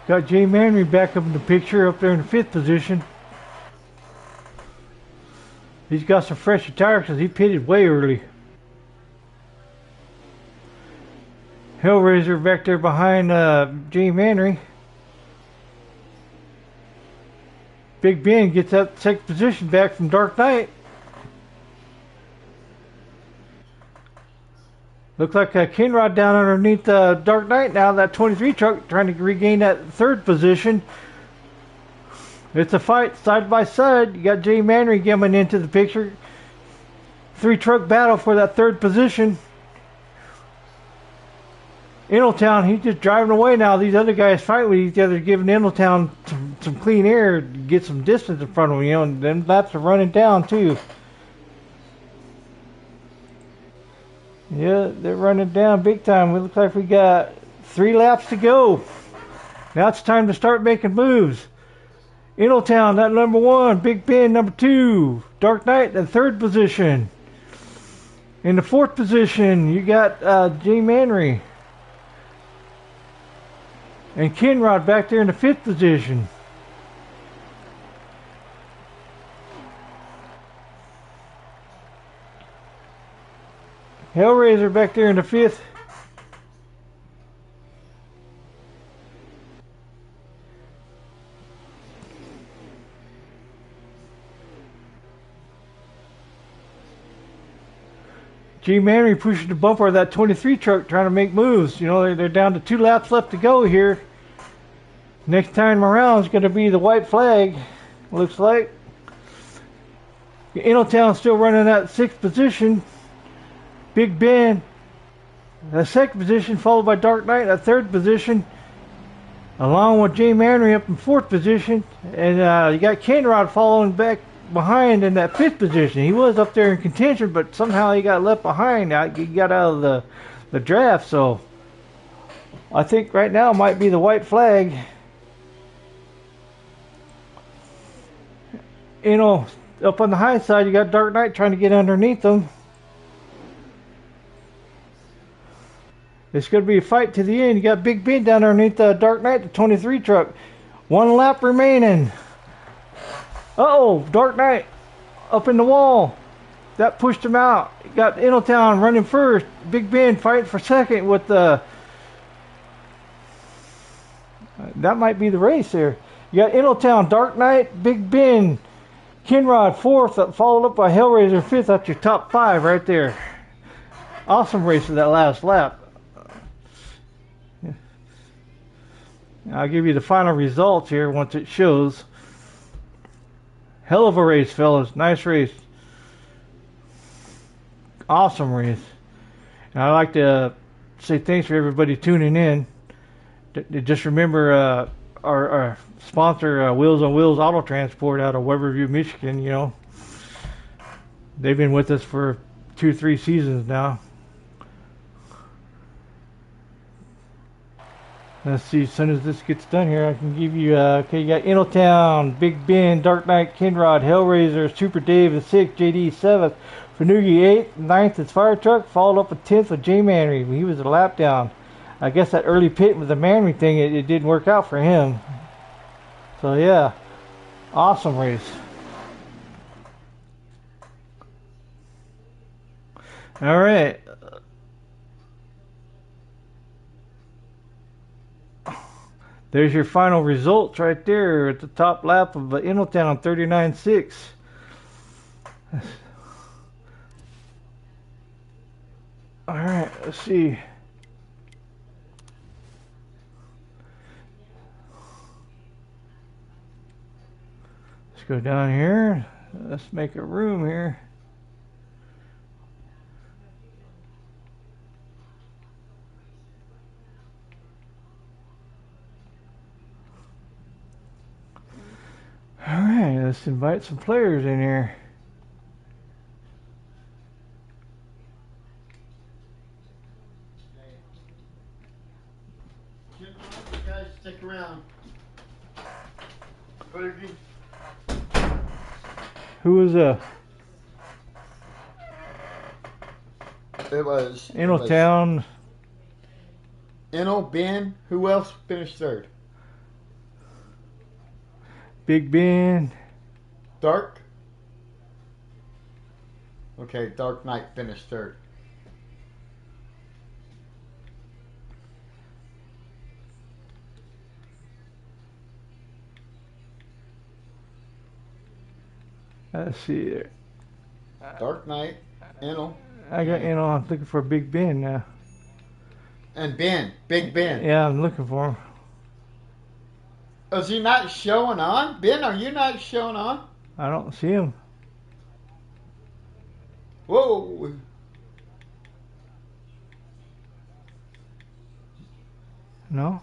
Got Jay Manry back up in the picture up there in the fifth position. He's got some fresher tires because he pitted way early. Hellraiser back there behind Jay Manry. Big Ben gets that second position back from Dark Knight. Looks like Kinrod down underneath Dark Knight now. That 23 truck trying to regain that third position. It's a fight side by side. You got Jay Manry coming into the picture. 3 truck battle for that third position. Ingletown, he's just driving away now. These other guys fight with each other, giving Ingletown some clean air to get some distance in front of him. And them laps are running down too. Yeah, they're running down big time. It looks like we got 3 laps to go. Now it's time to start making moves. Ingletown, that number 1. Big Ben, number 2. Dark Knight, in third position. In the fourth position, you got Jay Manry. And Kinrod back there in the fifth position. Hellraiser back there in the 5th. G. Manry pushing the bumper of that 23 truck trying to make moves. You know, they're down to 2 laps left to go here. Next time around is going to be the white flag, looks like. Innotown still running that 6th position. Big Ben, that 2nd position, followed by Dark Knight, that 3rd position. Along with Jay Manry up in 4th position. And you got Kenrod following back behind in that 5th position. He was up there in contention, but somehow he got left behind. He got out of the draft, so I think right now might be the white flag. You know, up on the high side, you got Dark Knight trying to get underneath them. It's going to be a fight to the end. You got Big Ben down underneath the Dark Knight, the 23 truck. 1 lap remaining. Uh-oh, Dark Knight up in the wall. That pushed him out. You got Innotown running first. Big Ben fighting for 2nd with the... That might be the race there. You got Innotown, Dark Knight, Big Ben, Kenrod 4th, followed up by Hellraiser 5th. That's your top 5 right there. Awesome race of that last lap. I'll give you the final results here once it shows. Hell of a race, fellas. Nice race. Awesome race. And I'd like to say thanks for everybody tuning in. Just remember our sponsor, Wheels on Wheels Auto Transport out of Weberview, Michigan. You know, they've been with us for 2-3 seasons now. Let's see, as soon as this gets done here, I can give you, okay, you got Innotown, Big Ben, Dark Knight, Kenrod, Hellraiser, Super Dave is 6th, JD 7th, Fanugi 8th, 9th is Fire Truck, followed up with 10th with J Manry. He was a lap down. I guess that early pit with the Manry thing, it didn't work out for him. So yeah, awesome race. All right. There's your final results right there at the top lap of Innotown, 39.6. All right, let's see. Let's go down here. Let's make a room here. Alright, let's invite some players in here. You guys stick around. Who was It was Innotown? Inno, Ben. Who else finished 3rd? Big Ben. Dark. Okay, Dark Knight finished 3rd. Let's see there. Dark Knight, Inno. I got I'm looking for Big Ben now. And Ben. Big Ben. Yeah, I'm looking for him. Is he not showing on? Ben, are you not showing on? I don't see him. Whoa. No?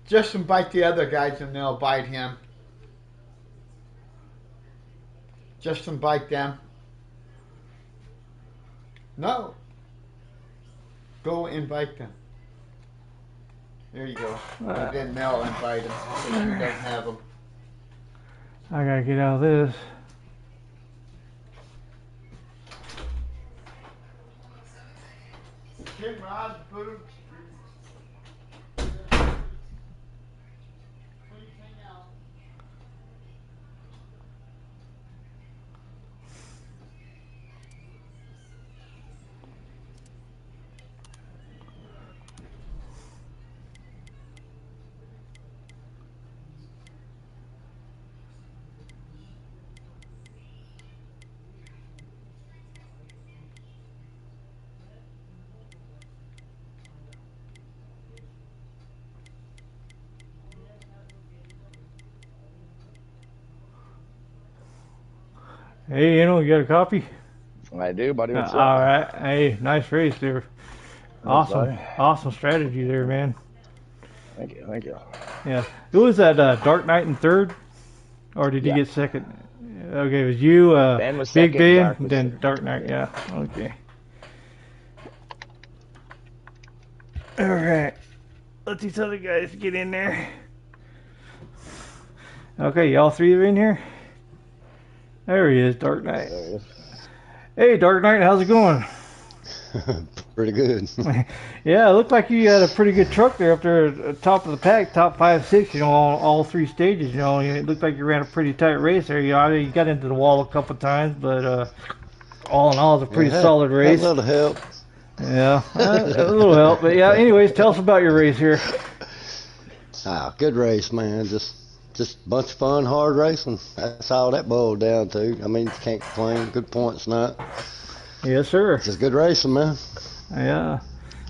Just invite the other guys and they'll bite him. Just invite them. No. Go invite them. There you go. And then they'll invite him since he doesn't have them. I gotta get out of this. Kenrod, Boo. Hey, you got a copy? I do, buddy. What's All up? right. Hey, nice race there. Thanks, Awesome, buddy. awesome strategy there, man. Thank you. Thank you. Yeah. Who was that? Dark Knight in third, or did he Yeah. get second? Okay, it was you, Ben was Big second. Ben, Dark was then third. Dark Knight. Yeah. Yeah. Okay. All right. Let these other guys get in there. Okay, y'all three are in here. There he is, Dark Knight. There he is. Hey, Dark Knight, how's it going? Pretty good. Yeah, it looked like you had a pretty good truck there up there at top of the pack, top 5, 6, all three stages. It looked like you ran a pretty tight race there. I know you got into the wall a couple times, but all in all, it's a pretty solid race. A little help. Yeah, a little help. But yeah, anyways, tell us about your race here. Good race, man. Just a bunch of fun, hard racing. That's all that boiled down to. I mean, you can't complain. Good points tonight. Yes, sir. Just good racing, man. Yeah.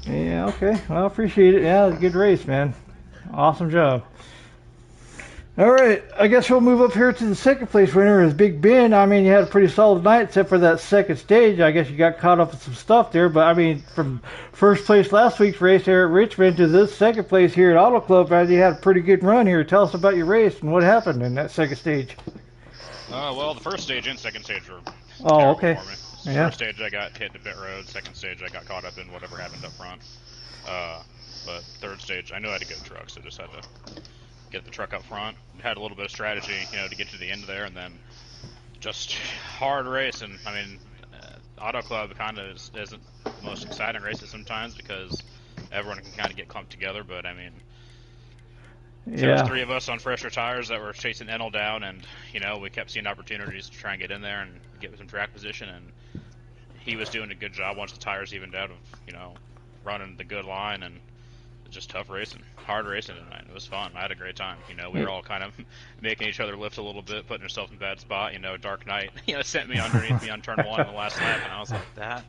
Yeah, okay. Well, I appreciate it. Yeah, it was a good race, man. Awesome job. All right, I guess we'll move up here to the second place winner is Big Ben. I mean, you had a pretty solid night except for that second stage. I guess you got caught up with some stuff there, but I mean, from first place last week's race there at Richmond to this second place here at Auto Club, man, you had a pretty good run here. Tell us about your race and what happened in that second stage. Well, the first stage and second stage were Oh, okay. for me. Yeah. First stage I got hit in the pit road. Second stage I got caught up in whatever happened up front. But third stage I knew I had a good truck, so just had to get the truck up front. Had a little bit of strategy, to get to the end there, and then just hard race. And I mean, Auto Club kind of isn't the most exciting races sometimes because everyone can kind of get clumped together. But I mean, there was 3 of us on fresher tires that were chasing Enel down, and we kept seeing opportunities to try and get in there and get some track position. And he was doing a good job once the tires evened out of running the good line, and just tough racing, hard racing tonight. It was fun. I had a great time. We were all kind of making each other lift a little bit, putting ourselves in a bad spot. Dark Knight, sent me underneath me on turn 1 in the last lap, and I was like, that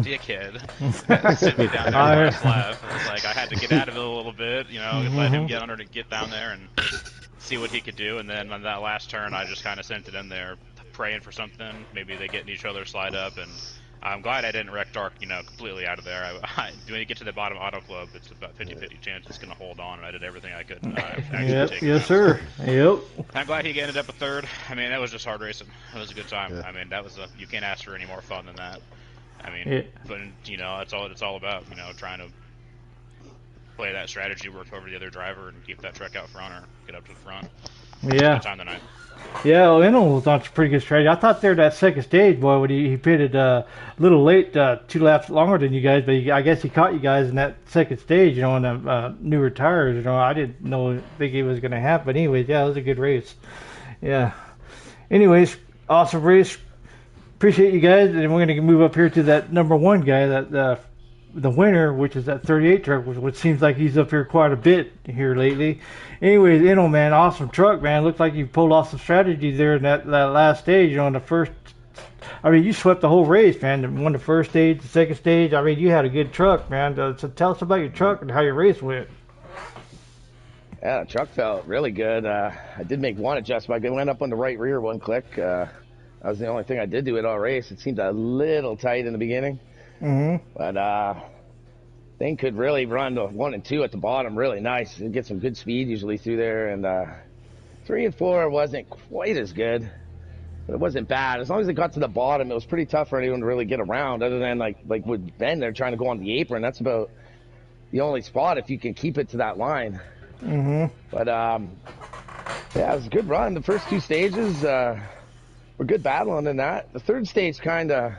dickhead sent me down there in the last lap. It was like I had to get out of it a little bit, let him get down there and see what he could do. And then on that last turn, I just kind of sent it in there, praying for something. Maybe they get in each other, slide up, and I'm glad I didn't wreck Dark, completely out of there. When you get to the bottom Auto Club, it's about 50-50 chance it's going to hold on, and I did everything I could. Yes, sir. Yep. I'm glad he ended up a third. I mean, that was just hard racing. It was a good time. Yeah. I mean, you can't ask for any more fun than that. I mean, but that's all it's all about. Trying to play that strategy, work over the other driver, and keep that truck out front or get up to the front. Yeah. Good time tonight. Yeah, well, Enel was on a pretty good strategy. I thought there that second stage, boy, when he pitted a little late, 2 laps longer than you guys, but I guess he caught you guys in that second stage, on the newer tires. I didn't think it was going to happen. Anyways, yeah, it was a good race. Yeah. Anyways, awesome race. Appreciate you guys, and we're going to move up here to that number 1 guy, that the winner, which is that 38 truck, which seems like he's up here quite a bit here lately. Anyways, man, awesome truck, man. Looks like you pulled off some strategy there in that last stage. On the first, I mean, you swept the whole race, man. Won the first stage, the second stage. I mean, you had a good truck, man. So tell us about your truck and how your race went. Yeah, the truck felt really good. I did make one adjustment. I went up on the right rear 1 click. That was the only thing I did do it all race. It seemed a little tight in the beginning. But thing could really run to 1 and 2 at the bottom really nice and get some good speed usually through there. And 3 and 4 wasn't quite as good, but it wasn't bad. As long as it got to the bottom, it was pretty tough for anyone to really get around, other than like with Ben, they're trying to go on the apron. That's about the only spot if you can keep it to that line. But yeah, it was a good run. The first 2 stages were good battling in that. The third stage kind of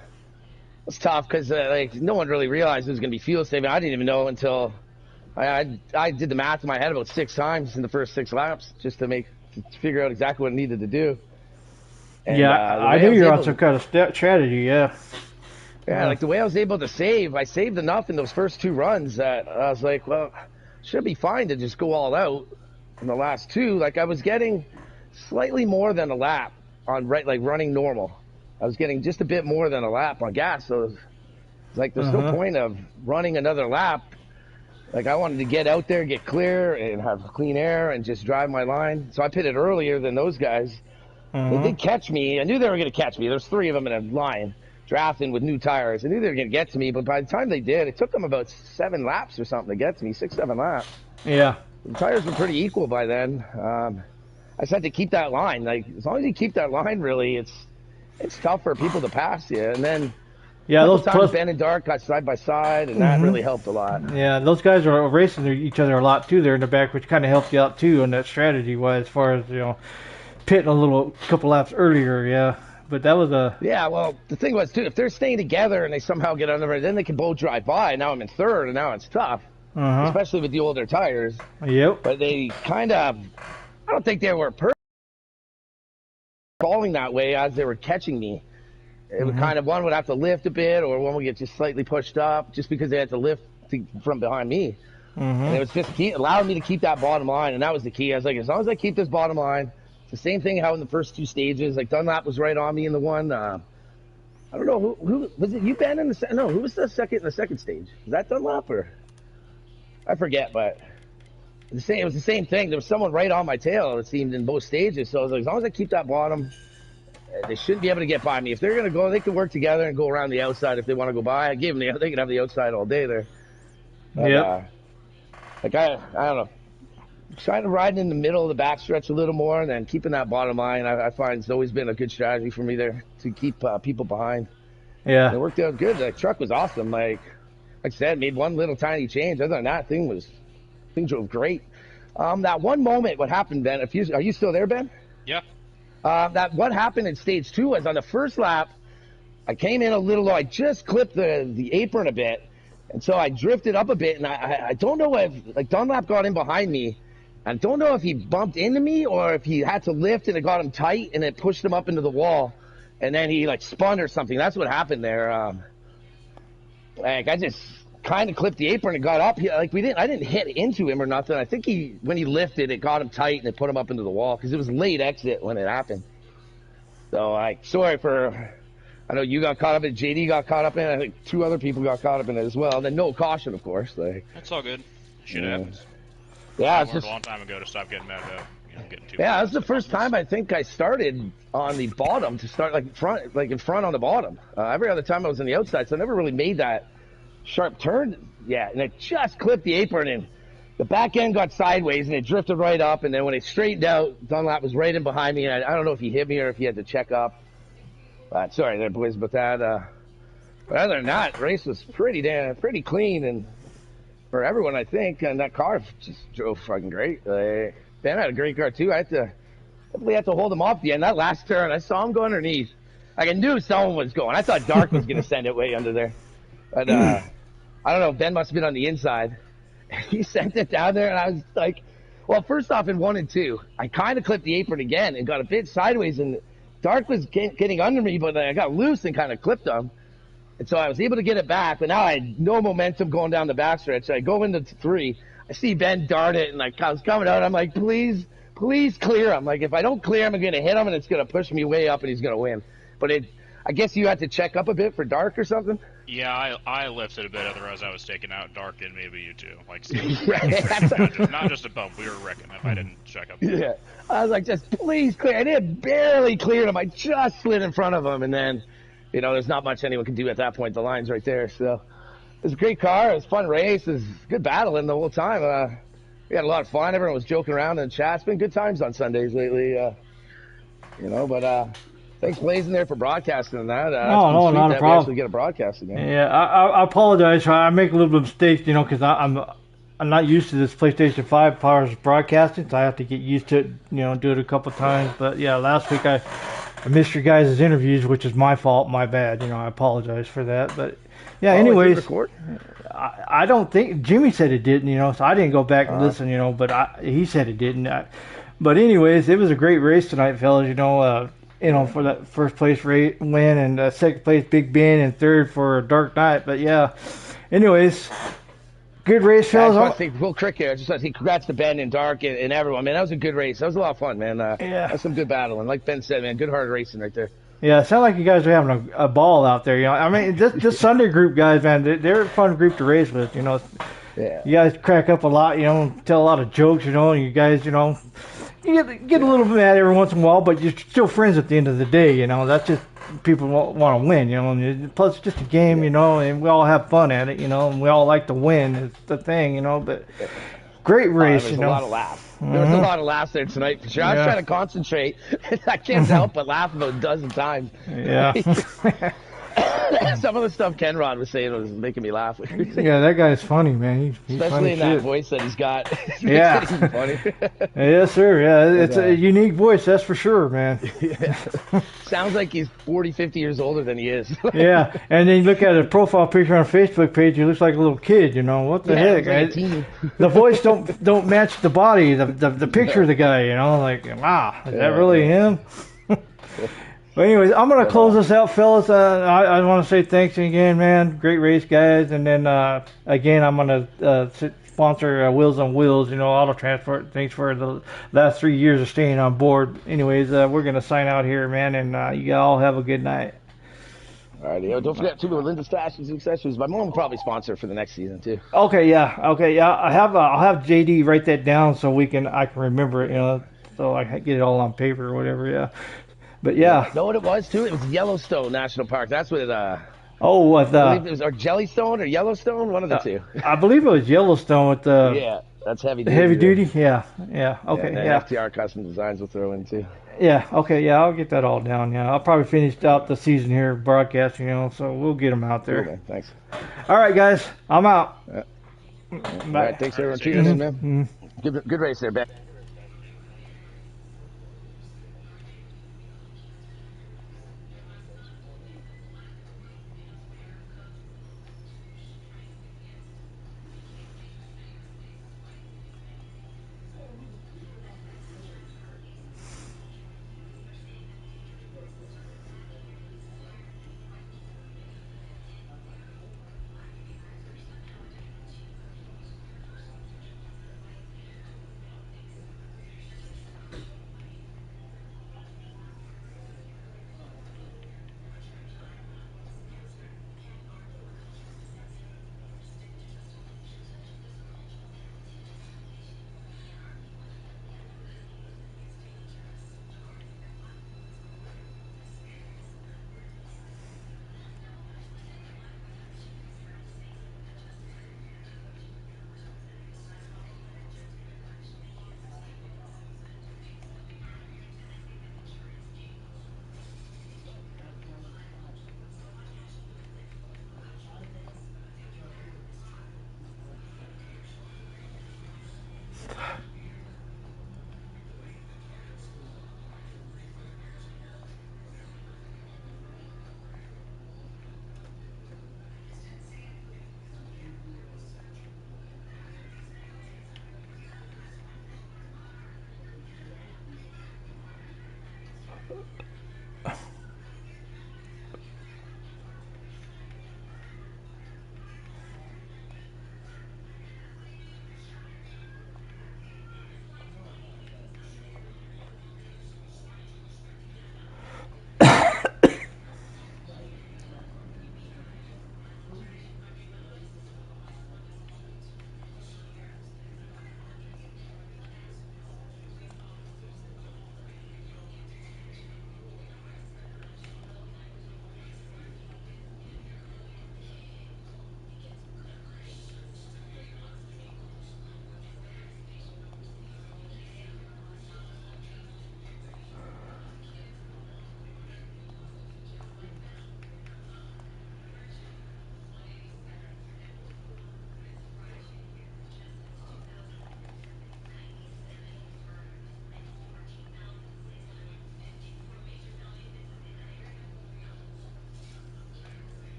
was tough because no one really realized it was going to be fuel saving. I didn't even know until I did the math in my head about 6 times in the first 6 laps just to figure out exactly what I needed to do. And, yeah, I knew you were on some kind of strategy. Yeah, like the way I was able to save, I saved enough in those first 2 runs that I was like, well, should be fine to just go all out in the last 2. Like I was getting slightly more than a lap on running normal. I was getting just a bit more than a lap on gas, so it's like there's no point of running another lap. Like I wanted to get out there, get clear, and have clean air, and just drive my line. So I pitted earlier than those guys, They did catch me. I knew they were going to catch me. There's 3 of them in a line drafting with new tires. I knew they were going to get to me, but by the time they did, it took them about 7 laps or something to get to me, 6, 7 laps. Yeah. The tires were pretty equal by then. I just had to keep that line. Like, as long as you keep that line, really, it's tough for people to pass you. And then those times Ben and Dark got side by side, and that really helped a lot. Yeah, those guys are racing each other a lot too there in the back, which kind of helped you out too on that strategy wise, as far as pitting a couple laps earlier. Yeah, but that was a well, the thing was too, if they're staying together and they somehow get under it, then they can both drive by. Now I'm in 3rd, and now it's tough, especially with the older tires. Yep. But they kind of, I don't think they were falling that way as they were catching me. It would kind of, one would have to lift a bit, or one would get just slightly pushed up, just because they had to lift from behind me. And it was just allowing me to keep that bottom line, and that was the key. I was like, as long as I keep this bottom line, it's the same thing how in the first 2 stages, like Dunlap was right on me in the one. I don't know who was it. You Ben in the no? Who was the second in the second stage? Was that Dunlap or I forget? But it was the same thing. There was someone right on my tail. It seemed in both stages. So I was like, as long as I keep that bottom, they shouldn't be able to get by me. If they're gonna go, they can work together and go around the outside if they want to go by. I gave them they can have the outside all day there. Yeah. Like I don't know. Trying to ride in the middle of the backstretch a little more, and then keeping that bottom line, I find it's always been a good strategy for me there to keep people behind. Yeah. And it worked out good. The truck was awesome. Like I said, made one little tiny change. Other than that, thing drove great. That one moment, what happened, Ben? Are you still there, Ben? Yeah. What happened in stage 2 was on the first lap, I came in a little low. I just clipped the apron a bit, and so I drifted up a bit, and I don't know if, like, Dunlap got in behind me. I don't know if he bumped into me or if he had to lift and it got him tight and it pushed him up into the wall, and then he like spun or something. That's what happened there. Like I just kind of clipped the apron and got up. I didn't hit into him or nothing. I think when he lifted, it got him tight and it put him up into the wall because it was late exit when it happened. So I know you got caught up in it, JD got caught up in it, I think 2 other people got caught up in it as well. And then no caution, of course. That's all good. Shit happens. Yeah, I it's learned just a long time ago to stop getting mad about getting too. Yeah, that's the first time I think I started on the bottom to start in front on the bottom. Every other time I was on the outside, so I never really made that sharp turn yet. And it just clipped the apron, and the back end got sideways, and it drifted right up. And then when it straightened out, Dunlap was right in behind me, and I don't know if he hit me or if he had to check up. Sorry there, boys, about that. But other than that, the race was pretty clean, and for everyone, I think, and that car just drove fucking great. Ben had a great car too. I definitely had to hold him off the end. That last turn, I saw him go underneath. Like I knew someone was going. I thought Dark was going to send it way under there, but I don't know. Ben must have been on the inside. He sent it down there, and I was like, well, first off, in 1 and 2, I kind of clipped the apron again and got a bit sideways, and Dark was getting under me, but I got loose and kind of clipped him. And so I was able to get it back, but now I had no momentum going down the backstretch. I go into 3. I see Ben dart it, and like I was coming out. I'm like, please clear him. Like, if I don't clear him, I'm going to hit him, and it's going to push me way up, and he's going to win. But I guess you had to check up a bit for Dark or something? Yeah, I lifted a bit, otherwise I was taking out Dark and maybe you too. Like, not just a bump. We were wrecking if I didn't check up. Yeah. I was like, just please clear. I did barely cleared him. I just slid in front of him, and then, there's not much anyone can do at that point. The line's right there. So it was a great car. It was a fun race. It was good battling the whole time. We had a lot of fun. Everyone was joking around in the chat. It's been good times on Sundays lately. But thanks, Blazing, there for broadcasting and that. No, not a problem. We actually get a broadcast again. Yeah, I apologize. I make a little bit of mistakes, because I'm not used to this PlayStation 5 powers broadcasting, so I have to get used to it, do it a couple times. But yeah, last week I missed your guys' interviews, which is my fault, my bad. I apologize for that. But yeah, anyways, I don't think Jimmy said it didn't, so I didn't go back and listen, but he said it didn't. But anyways, it was a great race tonight, fellas. For that first place win, and second place Big Ben, and third for Dark Knight. But yeah, anyways, good race, fellas. I just want to say real quick here. I just want to say congrats to Ben and Dark and everyone. Man, that was a good race. That was a lot of fun, man. Yeah, that's some good battling. Like Ben said, man, good hard racing right there. Yeah, it sounds like you guys are having a ball out there. I mean, this Sunday group guys, man, they're a fun group to race with. Yeah. You guys crack up a lot. Tell a lot of jokes. And you guys, you get a little bit mad every once in a while, but you're still friends at the end of the day. You know, that's just people want to win. You know, and plus it's just a game. You know, and we all have fun at it. You know, and we all like to win. It's the thing. You know, but great race. There was You a know. lot of laughs. There was a lot of laughs there tonight for sure. I was Yeah. trying to concentrate. I can't help but laugh about a dozen times. Yeah. Some of the stuff Kenrod was saying was making me laugh. Yeah, that guy's funny, man. He's Especially funny in that shit. voice that he's got. It Yeah. makes it even funny. Yes, sir. Yeah, it's a unique voice, that's for sure, man. Sounds like he's 40, 50 years older than he is. Yeah, and then you look at his profile picture on a Facebook page, he looks like a little kid. You know what the Yeah, heck? looks like a teen. The voice don't match the body, the picture of the guy. You know, like wow, is that really him? But anyways, I'm gonna close this out, fellas. I want to say thanks again, man. Great race, guys. And then again, I'm gonna sponsor Wheels on Wheels. You know, auto transport. Thanks for the last 3 years of staying on board. Anyways, we're gonna sign out here, man. And you all have a good night. All right, don't forget too, Linda's Fashions and Accessories. My mom will probably sponsor for the next season too. Okay, yeah. I'll have JD write that down so I can remember it. You know, so I get it all on paper or whatever. Yeah. But yeah. Know what it was too? It was Yellowstone National Park. That's what it. Oh, what I believe it was, or Jellystone or Yellowstone, one of the two. I believe it was Yellowstone with the Yeah, that's heavy duty. heavy duty. Yeah. Okay. And FTR Custom Designs will throw in too. Yeah. Okay. Yeah, I'll get that all down. Yeah, I'll probably finish out the season here broadcasting. You know, so we'll get them out there. Cool, man. Thanks. All right, guys. I'm out. All right, thanks for everyone tuning in, man. Good race there, Ben.